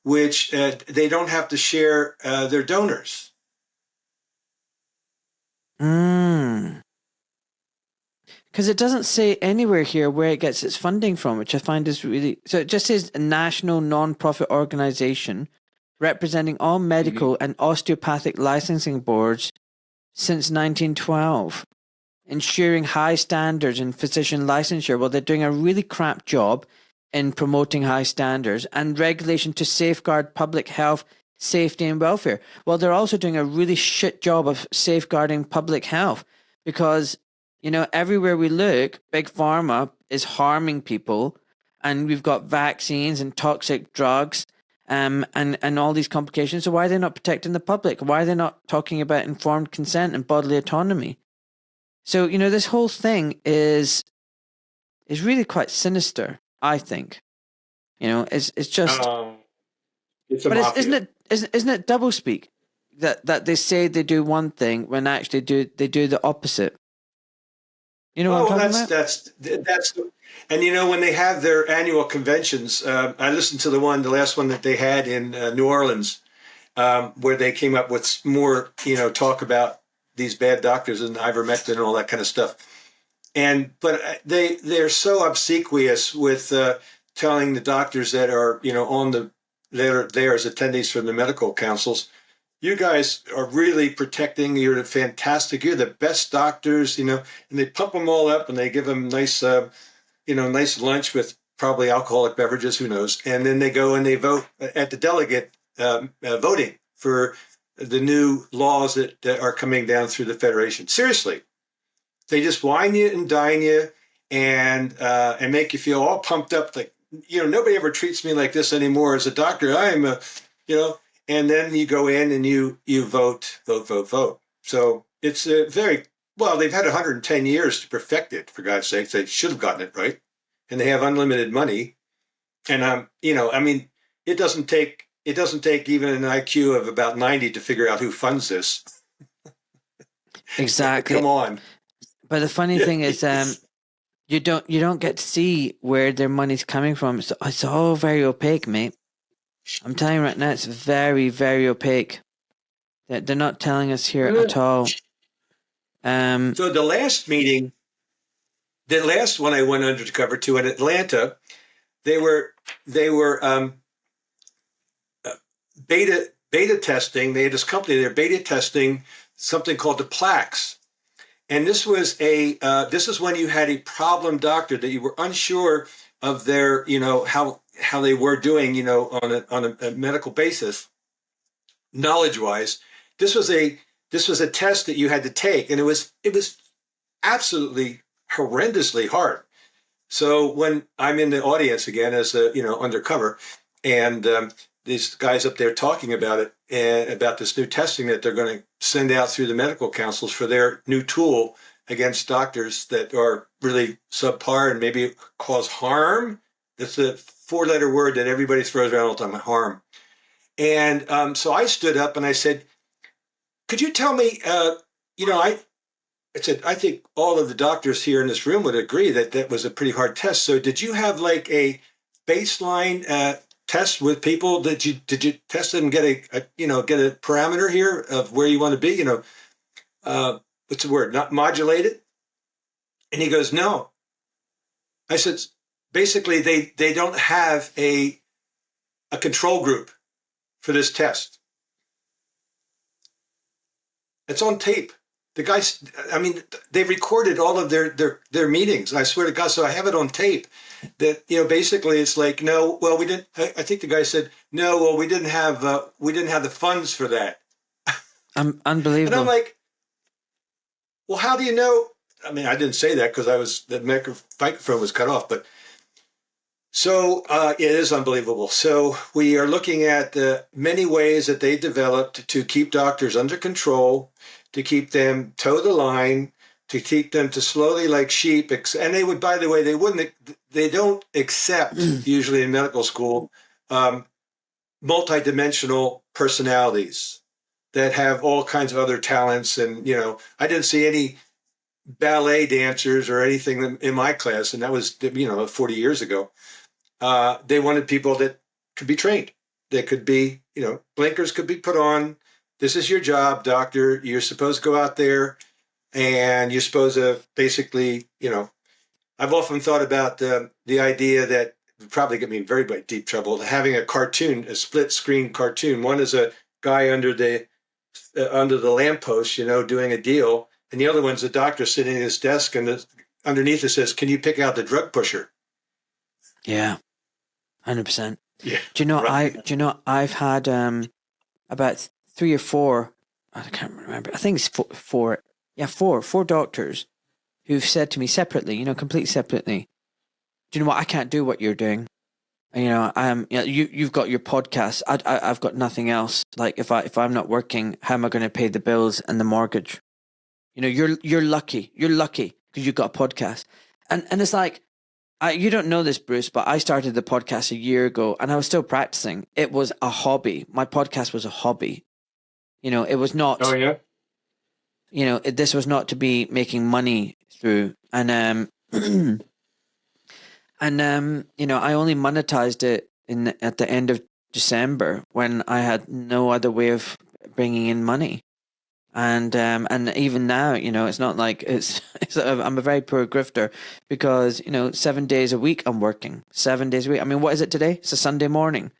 which they don't have to share their donors. Because it doesn't say anywhere here where it gets its funding from, which I find is really... So it just says a national non-profit organization representing all medical and osteopathic licensing boards since 1912, ensuring high standards in physician licensure. Well, they're doing a really crap job in promoting high standards and regulation to safeguard public health, safety and welfare. Well, they're also doing a really shit job of safeguarding public health because... everywhere we look, big pharma is harming people, and we've got vaccines and toxic drugs, and all these complications. So why are they not protecting the public? Why are they not talking about informed consent and bodily autonomy? So this whole thing is really quite sinister. I think, it's just. It's a But mafia. isn't it doublespeak that they say they do one thing when actually they do the opposite? You know what I'm talking about? That's and when they have their annual conventions, I listened to the last one that they had in New Orleans, where they came up with more, talk about these bad doctors and ivermectin and all that kind of stuff. But they're so obsequious with telling the doctors that are, that are there as attendees from the medical councils, you guys are really protecting. You're fantastic. You're the best doctors, and they pump them all up and they give them nice, nice lunch with probably alcoholic beverages, who knows. And then they go and they vote at the delegate voting for the new laws that are coming down through the Federation. Seriously, they just wine you and dine you and make you feel all pumped up. Like, nobody ever treats me like this anymore as a doctor. I am and then you go in and you vote. So it's very well, they've had 110 years to perfect it. For God's sakes, they should have gotten it right, and they have unlimited money. And I mean, it doesn't take even an IQ of about 90 to figure out who funds this. Exactly. Come on. But the funny thing is, you don't get to see where their money's coming from. It's all very opaque, mate. I'm telling you right now, it's very, very opaque. They're not telling us here at all. So the last meeting, the last one I went undercover to in Atlanta, they were beta testing. They had this company. They're beta testing something called the plaques. And this was this is when you had a problem doctor that you were unsure of their, how they were doing, on a medical basis, knowledge wise. This was a test that you had to take, and it was absolutely horrendously hard. So when I'm in the audience again as undercover, and these guys up there talking about it and about this new testing that they're going to send out through the medical councils for their new tool against doctors that are really subpar and maybe cause harm. That's a 4-letter word that everybody throws around all the time, harm. And so I stood up and I said, could you tell me, I said, I think all of the doctors here in this room would agree that that was a pretty hard test. So did you have like a baseline test with people? Did you test it and get a parameter here of where you want to be? What's the word? Not modulate it? And he goes, no. I said, basically they don't have a control group for this test. It's on tape. The guys, I mean, they recorded all of their meetings. I swear to God, so I have it on tape. That basically it's like, no, well, we didn't. I think the guy said, no, well, we didn't have the funds for that. Unbelievable. And I'm like, well, how do you know? I mean, I didn't say that because the microphone was cut off, but. So it is unbelievable. So we are looking at many ways that they developed to keep doctors under control, to keep them toe the line, to keep them to slowly like sheep. And they would, by the way, they don't accept usually in medical school multidimensional personalities that have all kinds of other talents. And, I didn't see any ballet dancers or anything in my class. And that was, 40 years ago. They wanted people that could be trained. They could be, blinkers could be put on. This is your job, doctor. You're supposed to go out there and you're supposed to basically, I've often thought about the idea that would probably get me in very deep trouble, having a split screen cartoon. One is a guy under the lamppost, doing a deal. And the other one's a doctor sitting at his desk and underneath it says, can you pick out the drug pusher? Yeah, 100%. Yeah. Do you know right. I've had about 3 or 4. I can't remember. I think it's four. Yeah, four doctors who've said to me separately, completely separately. Do you know what? I can't do what you're doing. You've got your podcast. I've got nothing else. Like if I'm not working, how am I going to pay the bills and the mortgage? You're lucky. You're lucky because you've got a podcast, and it's like. You don't know this, Bruce, but I started the podcast a year ago and I was still practicing. It was a hobby. My podcast was a hobby. It was not. Oh, yeah. This was not to be making money through. And, I only monetized it at the end of December when I had no other way of bringing in money. And even now, it's not like I'm a very poor grifter because, 7 days a week I'm working 7 days a week. I mean, what is it today? It's a Sunday morning.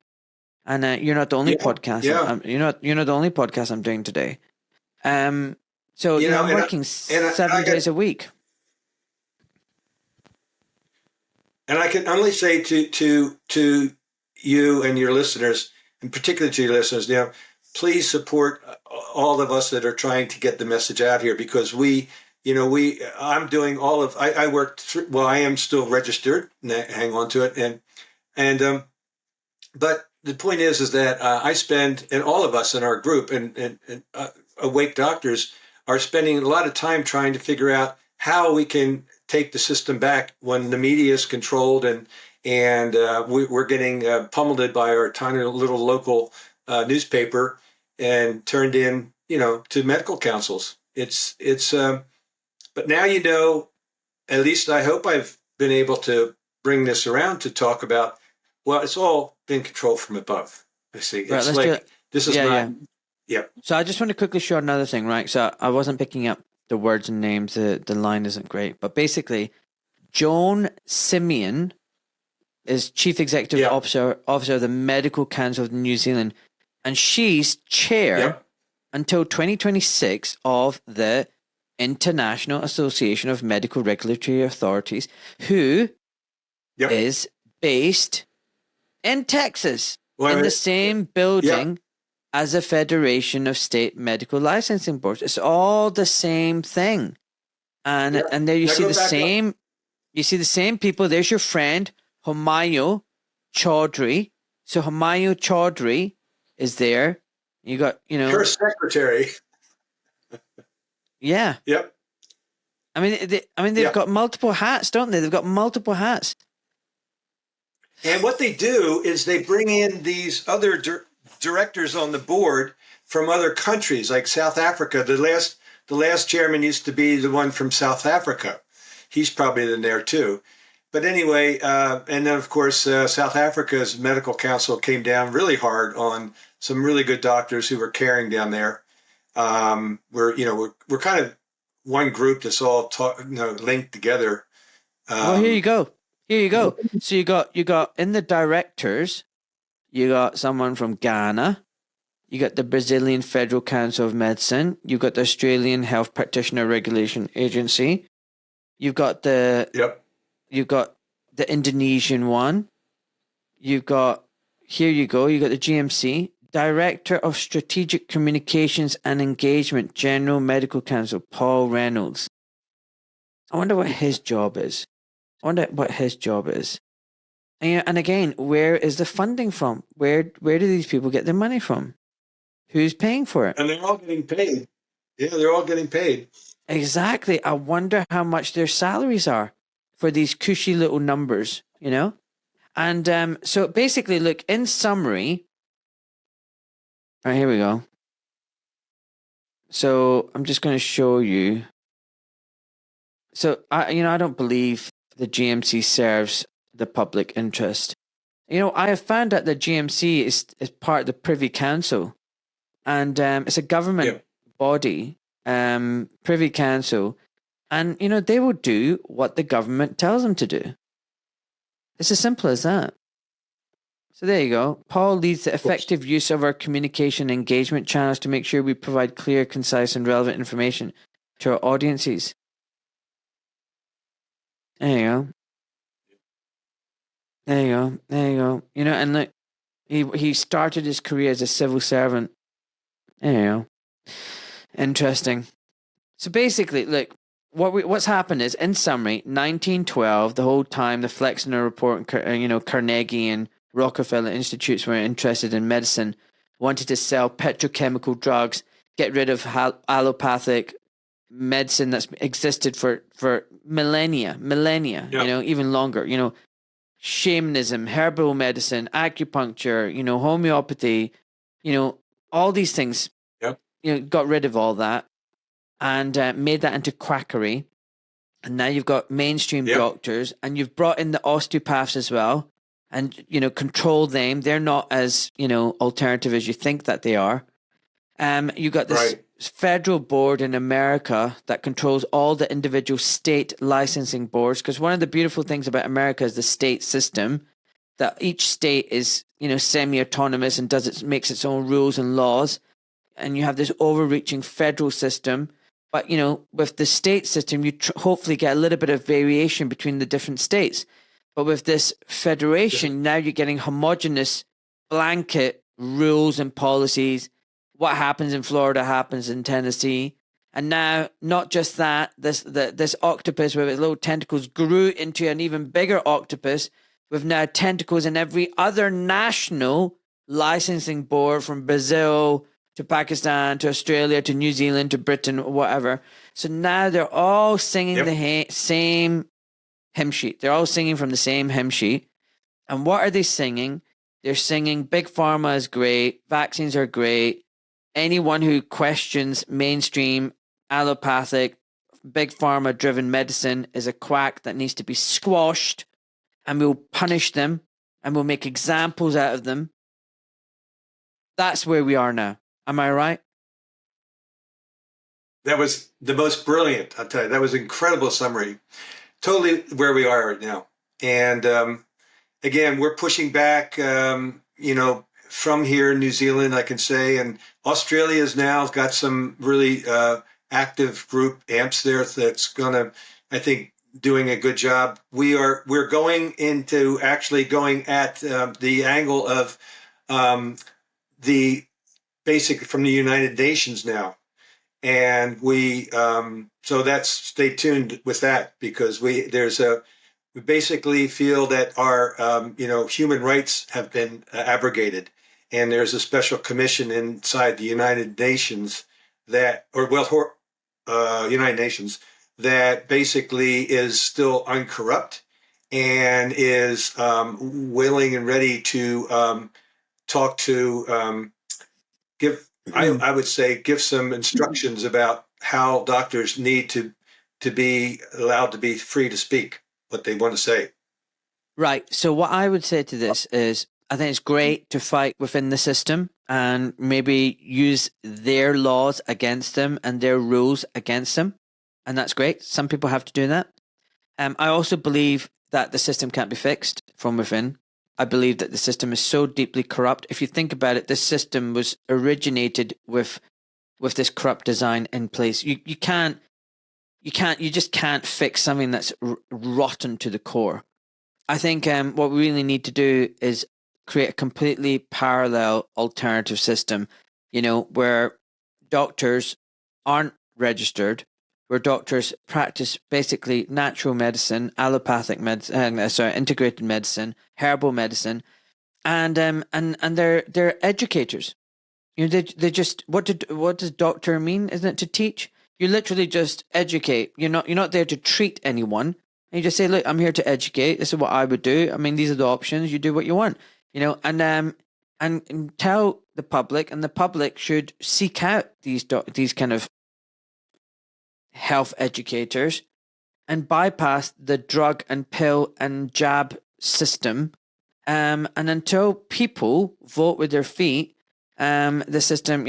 And you're not the only podcast. Yeah. You're not the only podcast I'm doing today. So, I'm working 7 days a week. And I can only say to you and your listeners, in particular to your listeners, please support all of us that are trying to get the message out here because I'm doing all of, I worked, I am still registered, hang on to it. But the point is that I spend, and all of us in our group and awake doctors, are spending a lot of time trying to figure out how we can take the system back when the media is controlled and we're getting pummeled by our tiny little local newspaper and turned in, to medical councils. But now at least I hope I've been able to bring this around to talk about. Well, it's all been controlled from above. I see. Right, It's let's do like it. this is Yeah, not. yeah. Yeah. So I just want to quickly show another thing, right? So I wasn't picking up the words and names. The line isn't great, but basically, Joan Simeon is Chief Executive Yeah. Officer of the Medical Council of New Zealand, and she's chair Yep. until 2026 of the International Association of Medical Regulatory Authorities, who Yep. is based in Texas, Well, in the same yeah. building as a Federation of State Medical Licensing Boards. It's all the same thing. And Yeah. and there you Now see go the back up. same you see the same people. There's your friend Humayun Chaudhry. So Humayun Chaudhry is there. You got, Her secretary. yeah. Yep. They've Yeah. got multiple hats, don't they? They've got multiple hats. And what they do is they bring in these other directors on the board from other countries, like South Africa. The last chairman used to be the one from South Africa. He's probably in there too. But anyway, and then of course South Africa's medical council came down really hard on some really good doctors who were caring down there. We're kind of one group that's all linked together. Well, here you go. Here you go. So you got in the directors, you got someone from Ghana, you got the Brazilian Federal Council of Medicine, you've got the Australian Health Practitioner Regulation Agency, you've got the Indonesian one, you've got you got the GMC, Director of Strategic Communications and Engagement, General Medical Council, Paul Reynolds. I wonder what his job is. And again, where is the funding from? Where do these people get their money from? Who's paying for it? And they're all getting paid. Yeah, they're all getting paid. Exactly. I wonder how much their salaries are for these cushy little numbers, And so basically, look, in summary, all right, here we go. So I'm just going to show you. So I don't believe the GMC serves the public interest. I have found out that GMC is part of the Privy Council, and it's a government body, Privy Council, and they will do what the government tells them to do. It's as simple as that. So there you go. Paul leads the effective use of our communication engagement channels to make sure we provide clear, concise, and relevant information to our audiences. There you go. And look, he started his career as a civil servant. There you go. Interesting. So basically, look, what's happened is, in summary, 1912, the whole time the Flexner Report, Carnegie and Rockefeller Institutes were interested in medicine, wanted to sell petrochemical drugs, get rid of allopathic medicine that's existed for millennia, even longer, shamanism, herbal medicine, acupuncture, homeopathy, all these things, got rid of all that and made that into quackery. And now you've got mainstream doctors, and you've brought in the osteopaths as well, and, control them. They're not as, alternative as you think that they are. You got this federal board in America that controls all the individual state licensing boards. Because one of the beautiful things about America is the state system, that each state is, semi-autonomous and makes its own rules and laws. And you have this overreaching federal system. But, with the state system, you hopefully get a little bit of variation between the different states. But with this federation, now you're getting homogenous blanket rules and policies. What happens in Florida happens in Tennessee. And now, not just that, this octopus with its little tentacles grew into an even bigger octopus with now tentacles in every other national licensing board, from Brazil, to Pakistan, to Australia, to New Zealand, to Britain, whatever. So now they're all singing the same hymn sheet. They're all singing from the same hymn sheet. And what are they singing? They're singing Big Pharma is great, vaccines are great. Anyone who questions mainstream allopathic, Big Pharma driven medicine is a quack that needs to be squashed, and we'll punish them and we'll make examples out of them. That's where we are now. Am I right? That was the most brilliant. I'll tell you, that was an incredible summary. Totally where we are right now. And again, we're pushing back, from here in New Zealand, I can say, and Australia's now got some really active group amps there that's gonna, I think, doing a good job. We're going into actually going at the angle of the basic from the United Nations now. And we stay tuned with that, because we basically feel that our human rights have been abrogated, and there's a special commission inside the United Nations United Nations that basically is still uncorrupt and is willing and ready to talk to I would say give some instructions about how doctors need to be allowed to be free to speak what they want to say. Right. So what I would say to this is, I think it's great to fight within the system and maybe use their laws against them and their rules against them. And that's great. Some people have to do that. I also believe that the system can't be fixed from within. I believe that the system is so deeply corrupt. If you think about it, this system was originated with this corrupt design in place. You just can't fix something that's rotten to the core. I think what we really need to do is create a completely parallel alternative system, where doctors aren't registered, where doctors practice basically natural medicine, allopathic medicine, integrated medicine, herbal medicine, and they're educators. They just what does doctor mean? Isn't it to teach? You literally just educate. You're not there to treat anyone. And you just say, look, I'm here to educate. This is what I would do. I mean, these are the options. You do what you want. And tell the public, and the public should seek out these kind of health educators and bypass the drug and pill and jab system. And until people vote with their feet, the system,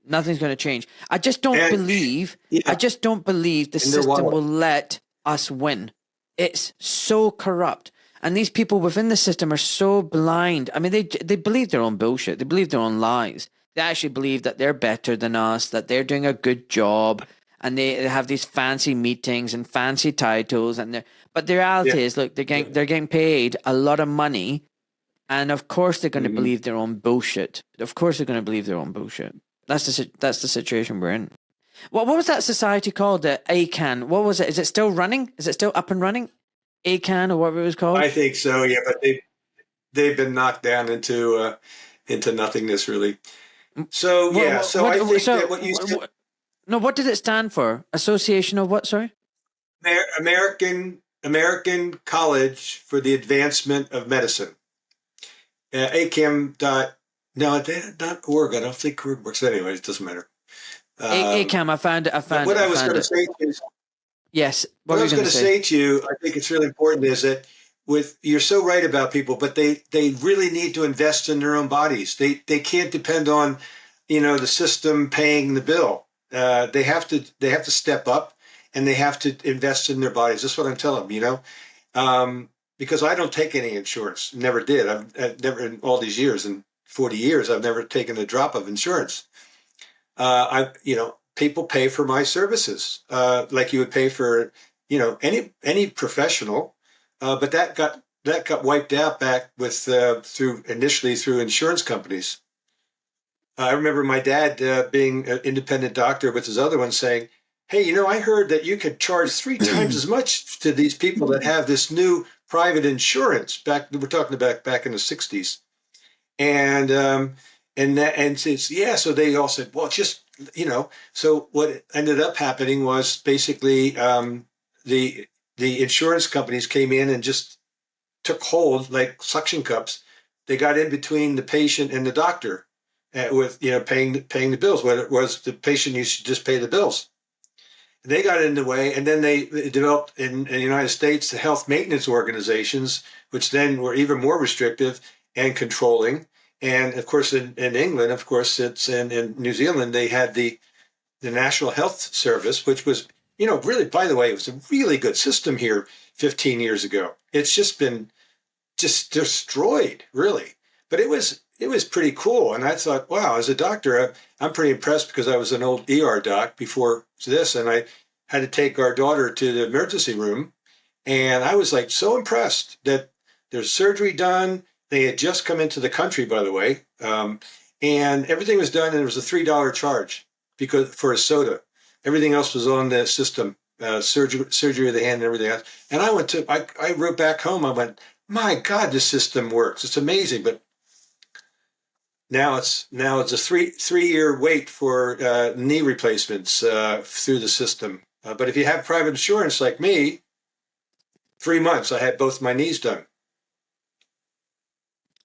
nothing's gonna change. I just don't believe the system will let us win. It's so corrupt. And these people within the system are so blind. I mean, they believe their own bullshit. They believe their own lies. They actually believe that they're better than us, that they're doing a good job, and they have these fancy meetings and fancy titles. But the reality is, look, they're getting paid a lot of money, and of course they're going to believe their own bullshit. Of course they're going to believe their own bullshit. That's the situation we're in. What was that society called? The ACAN. What was it? Is it still running? Is it still up and running? ACAN or whatever it was called? I think so. Yeah, but they've been knocked down into nothingness, really. So I think that what you said. No, what did it stand for? Association of what? Sorry. American College for the Advancement of Medicine. ACAM .org. I don't think it works. Anyway, it doesn't matter. ACAM. I found it. What I was going to say is. Yes. What I was going to say to you, I think it's really important, is that you're so right about people, but they really need to invest in their own bodies. They can't depend on, the system paying the bill. They have to step up, and they have to invest in their bodies. That's what I'm telling them, because I don't take any insurance. Never did. I've never, in all these years, in 40 years, I've never taken a drop of insurance. People pay for my services, like you would pay for, any professional. But that got wiped out back with initially through insurance companies. I remember my dad being an independent doctor with his other one saying, "Hey, I heard that you could charge 3 times as much to these people that have this new private insurance." We're talking about back in the 60s, and and says, yeah. So they all said, well, just, so what ended up happening was basically the insurance companies came in and just took hold like suction cups. They got in between the patient and the doctor with, paying the bills. When it was the patient, you should just pay the bills. They got in the way, and then they developed in the United States the health maintenance organizations, which then were even more restrictive and controlling. And of course, in England, of course, it's in New Zealand, they had the National Health Service, which was, really, by the way, it was a really good system here 15 years ago. It's just been just destroyed, really. But it was pretty cool. And I thought, wow, as a doctor, I'm pretty impressed because I was an old ER doc before this, and I had to take our daughter to the emergency room. And I was like so impressed that there's surgery done. They had just come into the country, by the way, and everything was done, and it was a $3 charge because for a soda. Everything else was on the system, surgery of the hand and everything else. And I wrote back home. I went, my God, this system works. It's amazing. But now it's a three-year wait for knee replacements through the system. But if you have private insurance like me, 3 months I had both my knees done.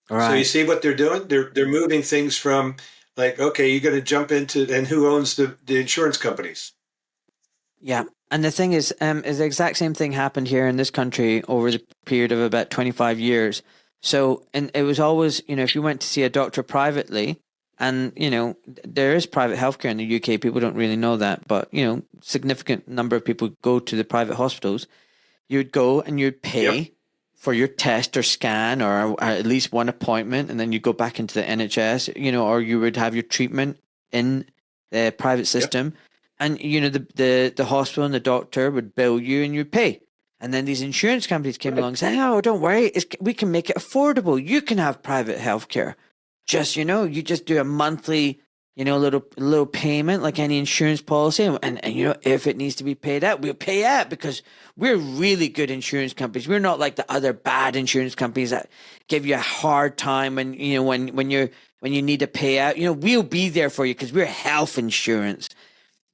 Right. So you see what they're doing? They're moving things from like, okay, you're going to jump into, and who owns the insurance companies? Yeah. And the thing is the exact same thing happened here in this country over the period of about 25 years. So, and it was always, if you went to see a doctor privately, and, there is private healthcare in the UK, people don't really know that, but, significant number of people go to the private hospitals. You'd go and you'd pay Yep. for your test or scan or at least one appointment, and then you go back into the NHS, or you would have your treatment in the private system. And, the hospital and the doctor would bill you and you'd pay. And then these insurance companies came along and said, oh, don't worry, we can make it affordable. You can have private healthcare. Just, you just do a monthly, little payment like any insurance policy. And if it needs to be paid out, we'll pay out because we're really good insurance companies. We're not like the other bad insurance companies that give you a hard time when, when you need to pay out. We'll be there for you because we're health insurance.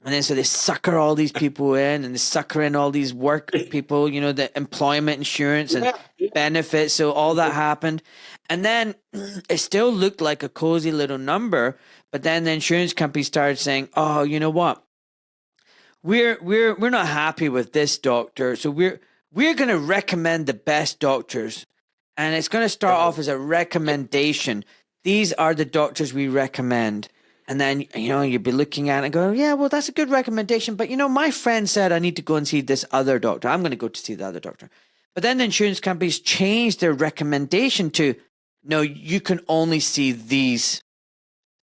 And then so they sucker all these people in, and they sucker in all these work people, the employment insurance and benefits. So all that happened. And then it still looked like a cozy little number. But then the insurance company started saying, oh, you know what? We're not happy with this doctor. So we're going to recommend the best doctors. And it's going to start off as a recommendation. These are the doctors we recommend. And then, you'd be looking at it and go, yeah, well, that's a good recommendation. But, my friend said I need to go and see this other doctor. I'm going to go to see the other doctor. But then the insurance companies changed their recommendation to, no, you can only see these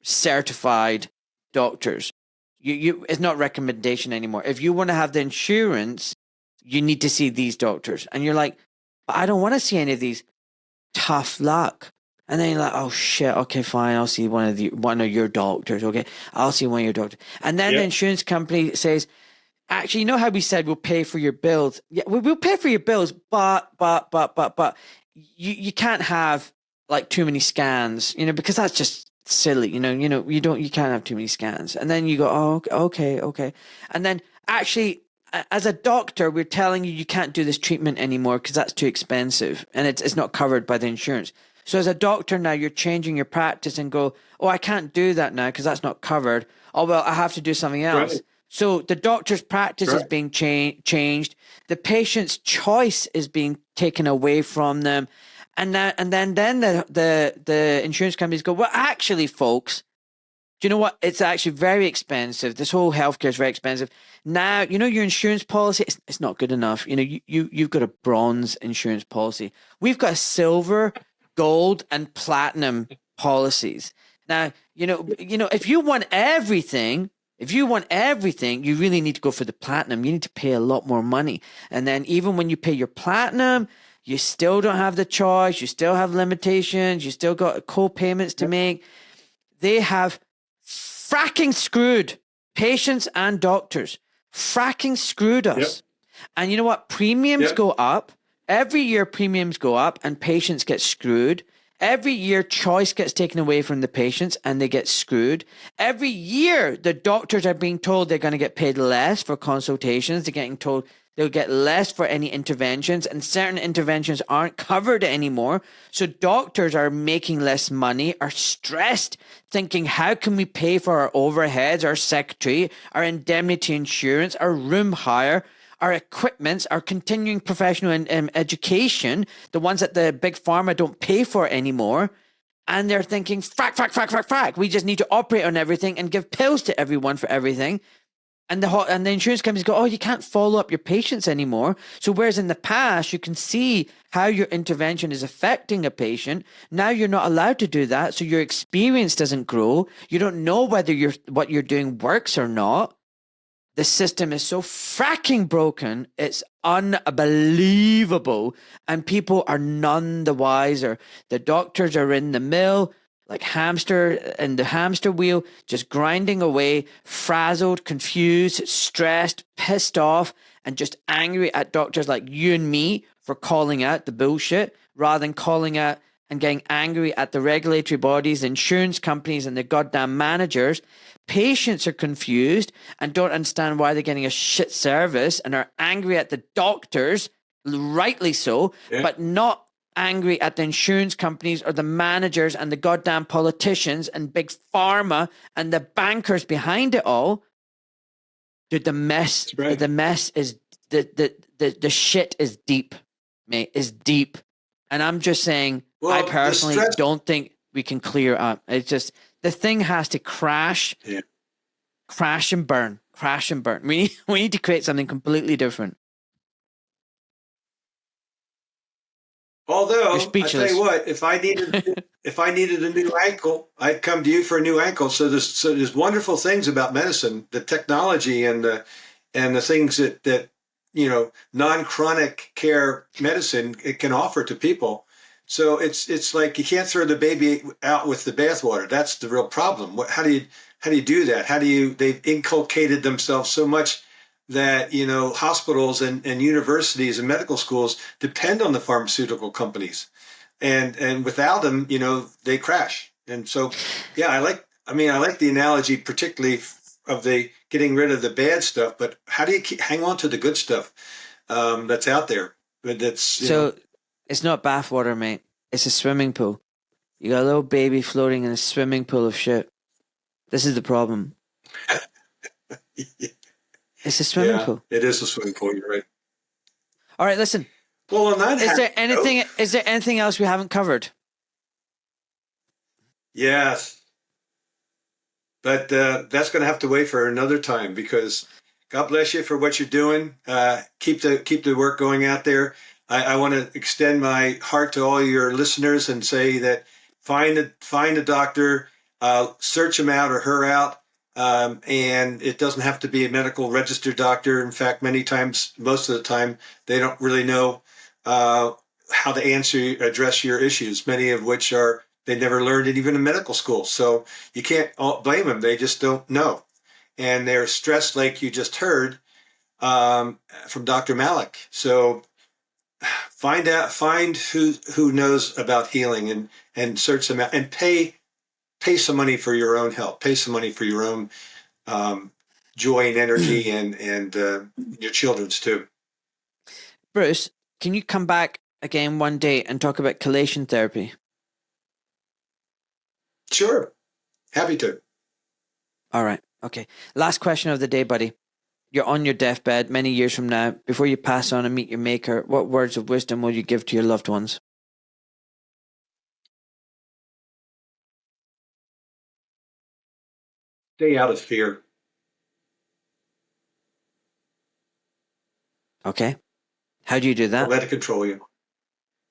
certified doctors. It's not recommendation anymore. If you want to have the insurance, you need to see these doctors. And you're like, but I don't want to see any of these. Tough luck. And then you're like, oh shit, okay, fine, I'll see one of your doctors, okay? I'll see one of your doctors. And then the insurance company says, actually, you know how we said we'll pay for your bills? Yeah, we'll pay for your bills, but you can't have like too many scans, because that's just silly, you can't have too many scans. And then you go, oh, okay. And then actually, as a doctor, we're telling you can't do this treatment anymore because that's too expensive and it's not covered by the insurance. So as a doctor now, you're changing your practice and go, oh, I can't do that now because that's not covered. Oh, well, I have to do something else. Right. So the doctor's practice is being changed. The patient's choice is being taken away from them. And then the insurance companies go, well, actually, folks, do you know what? It's actually very expensive. This whole healthcare is very expensive. Now, your insurance policy, it's not good enough. You've got a bronze insurance policy. We've got a silver, gold, and platinum policies. Now, if you want everything, you really need to go for the platinum. You need to pay a lot more money. And then even when you pay your platinum, you still don't have the choice. You still have limitations. You still got co-payments to make. They have fracking screwed patients and doctors. Fracking screwed us. And you know what? Premiums go up. Every year premiums go up and patients get screwed. Every year, choice gets taken away from the patients and they get screwed. Every year, the doctors are being told they're going to get paid less for consultations. They're getting told they'll get less for any interventions, and certain interventions aren't covered anymore. So doctors are making less money, are stressed, thinking, how can we pay for our overheads, our secretary, our indemnity insurance, our room hire, our equipments, our continuing professional education, the ones that the big pharma don't pay for anymore. And they're thinking, frack, frack, frack, frack, frack. We just need to operate on everything and give pills to everyone for everything. And the insurance companies go, oh, you can't follow up your patients anymore. So whereas in the past, you can see how your intervention is affecting a patient, now you're not allowed to do that. So your experience doesn't grow. You don't know whether what you're doing works or not. The system is so fracking broken. It's unbelievable. And people are none the wiser. The doctors are in the mill, like hamster in the hamster wheel, just grinding away, frazzled, confused, stressed, pissed off, and just angry at doctors like you and me for calling out the bullshit rather than calling out and getting angry at the regulatory bodies, the insurance companies, and the goddamn managers. Patients are confused and don't understand why they're getting a shit service and are angry at the doctors, rightly so, but not angry at the insurance companies or the managers and the goddamn politicians and big pharma and the bankers behind it all. Dude, the mess is the shit is deep, mate, is deep. And I'm just saying, I personally don't think we can clear up. It's just, the thing has to crash, crash and burn, crash and burn. We need to create something completely different. Although, I tell you what, if I needed a new ankle, I'd come to you for a new ankle. So there's wonderful things about medicine, the technology and the things that non-chronic care medicine it can offer to people. So it's like you can't throw the baby out with the bathwater. That's the real problem. How do you do that? They've inculcated themselves so much that hospitals and universities and medical schools depend on the pharmaceutical companies, and without them, they crash. And so, yeah, I like the analogy, particularly of the getting rid of the bad stuff. But how do you hang on to the good stuff that's out there? It's not bathwater, mate. It's a swimming pool. You got a little baby floating in a swimming pool of shit. This is the problem. It's a swimming pool. It is a swimming pool. You're right. All right, listen. Well, on that, is there anything else we haven't covered? Yes, but that's going to have to wait for another time, because God bless you for what you're doing. Keep the work going out there. I want to extend my heart to all your listeners and say that find a doctor, search him out or her out. And it doesn't have to be a medical registered doctor. In fact, most of the time, they don't really know how to address your issues, many of which they never learned it even in medical school. So you can't blame them. They just don't know. And they're stressed, like you just heard from Dr. Malik. So find who knows about healing and search them out and pay some money for your own help. Pay some money for your own joy and energy, and your children's too. Bruce, can you come back again one day and talk about chelation therapy? Sure. Happy to. All right. Okay. Last question of the day, buddy. You're on your deathbed many years from now. Before you pass on and meet your maker, what words of wisdom will you give to your loved ones? Stay out of fear. Okay. How do you do that? Don't let it control you.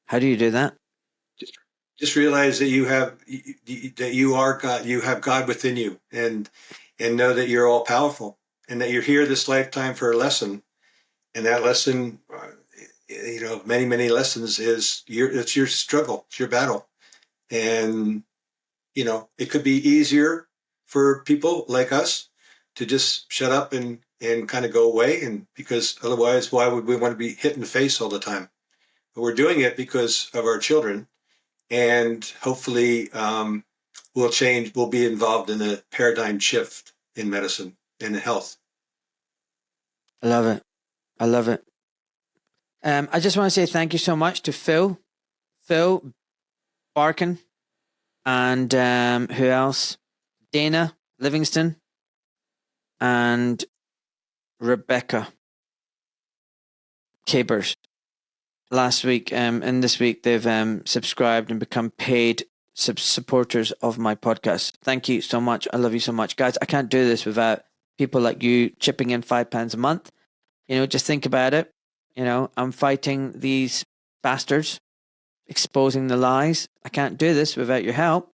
How do you do that? Just realize that you are God. You have God within you, and know that you're all powerful, and that you're here this lifetime for a lesson. And that lesson, many, many lessons it's your struggle, it's your battle. And, it could be easier for people like us to just shut up and kind of go away. And because otherwise, why would we want to be hit in the face all the time? But we're doing it because of our children. and hopefully we'll be involved in a paradigm shift in medicine and in health. I love it. I love it. I just want to say thank you so much to Phil Barkin, and who else? Dana Livingston and Rebecca Cabers. Last week and this week they've subscribed and become paid supporters of my podcast. Thank you so much. I love you so much, guys. I can't do this without people like you chipping in £5 a month. Just think about it. I'm fighting these bastards, exposing the lies. I can't do this without your help.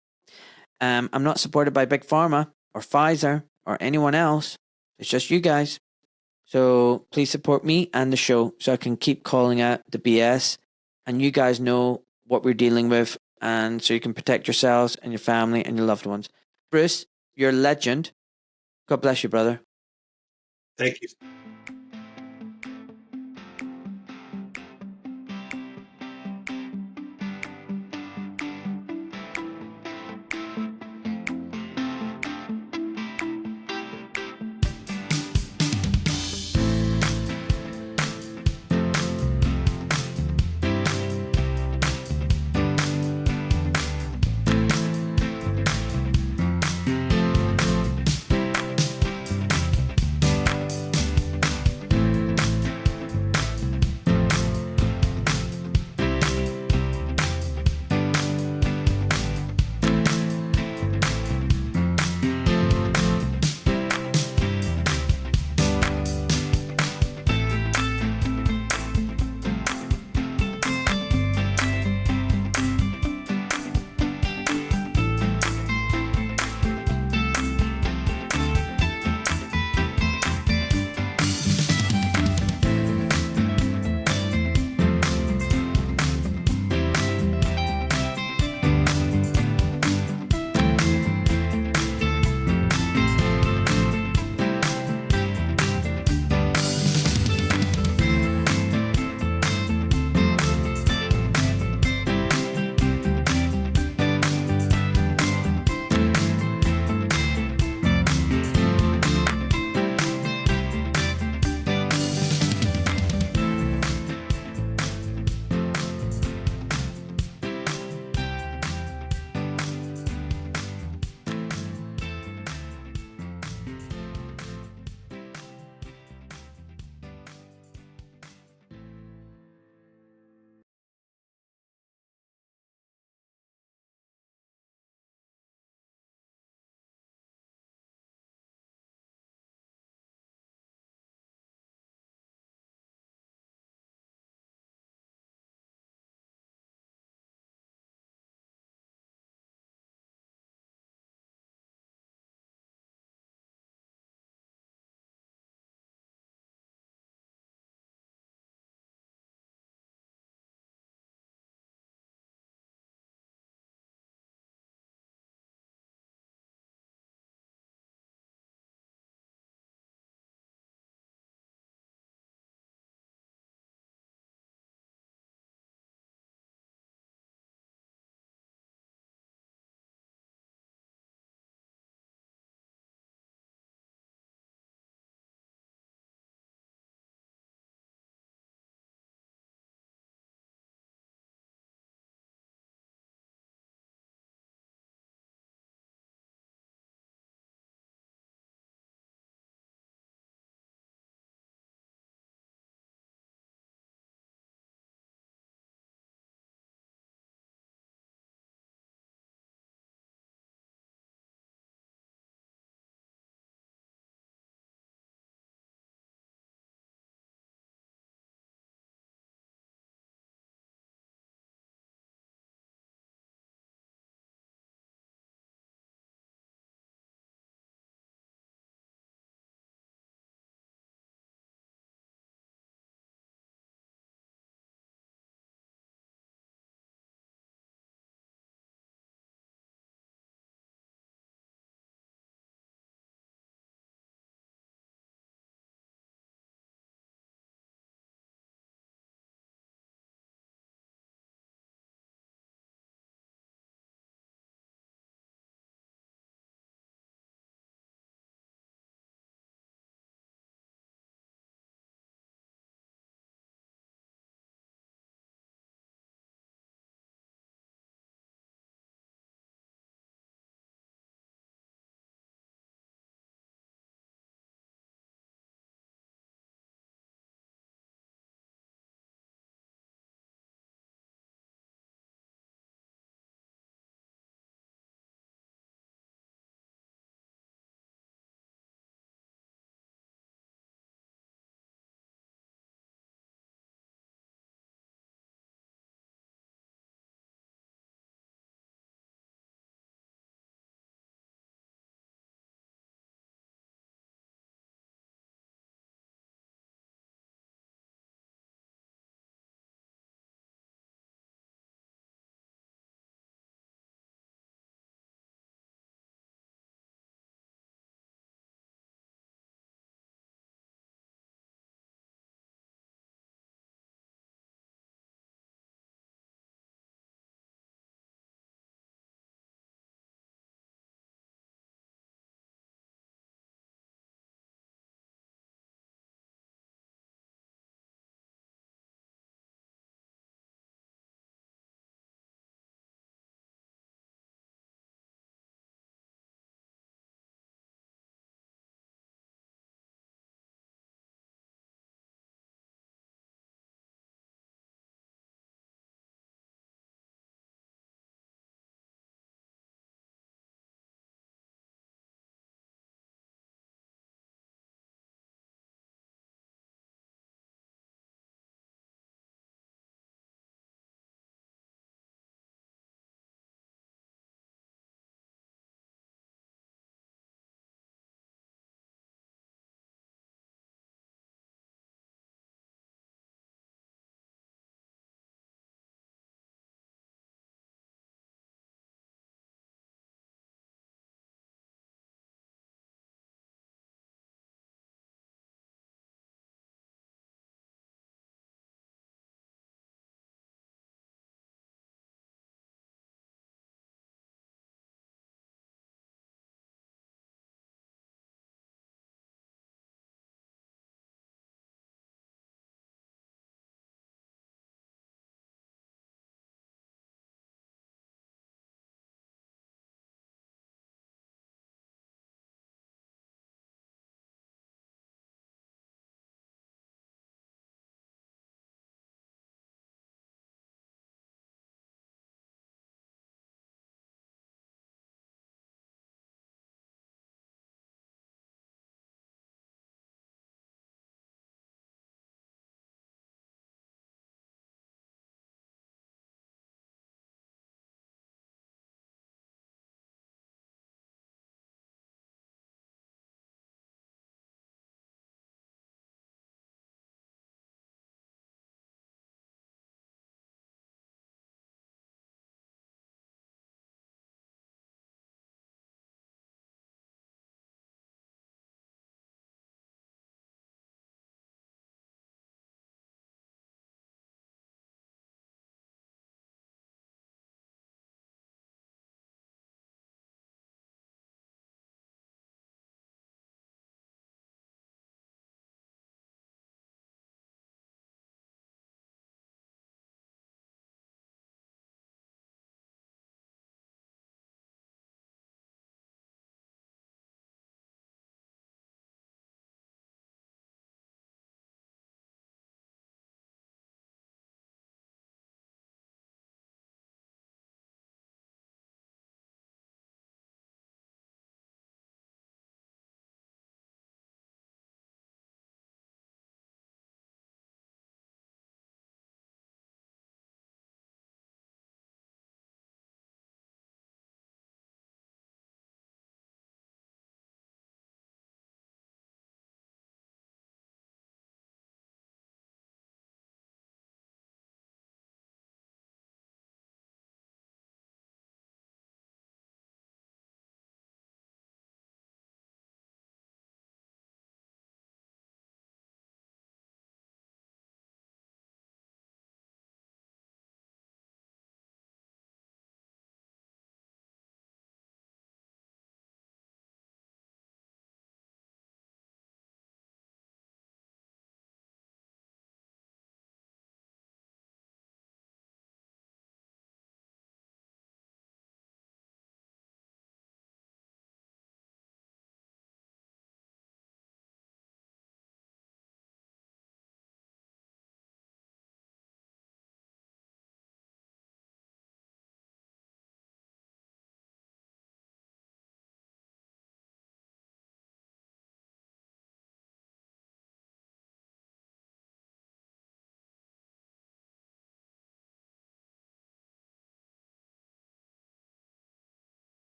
I'm not supported by Big Pharma or Pfizer or anyone else. It's just you guys. So please support me and the show so I can keep calling out the BS and you guys know what we're dealing with, and so you can protect yourselves and your family and your loved ones. Bruce, you're a legend. God bless you, brother. Thank you.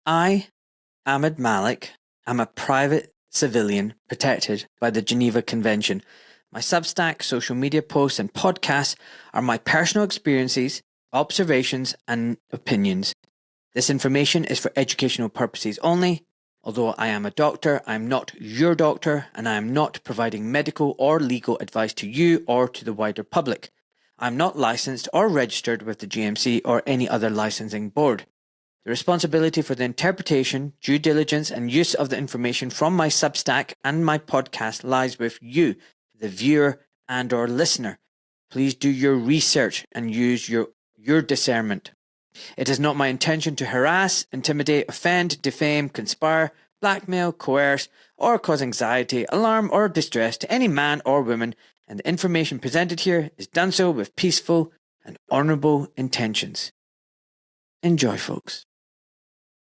I, Ahmed Malik, am a private civilian protected by the Geneva Convention. My Substack, social media posts, and podcasts are my personal experiences, observations, and opinions. This information is for educational purposes only. Although I am a doctor, I am not your doctor, and I am not providing medical or legal advice to you or to the wider public. I am not licensed or registered with the GMC or any other licensing board. The responsibility for the interpretation, due diligence, and use of the information from my Substack and my podcast lies with you, the viewer and/or listener. Please do your research and use your discernment. It is not my intention to harass, intimidate, offend, defame, conspire, blackmail, coerce, or cause anxiety, alarm, or distress to any man or woman, and the information presented here is done so with peaceful and honourable intentions. Enjoy, folks.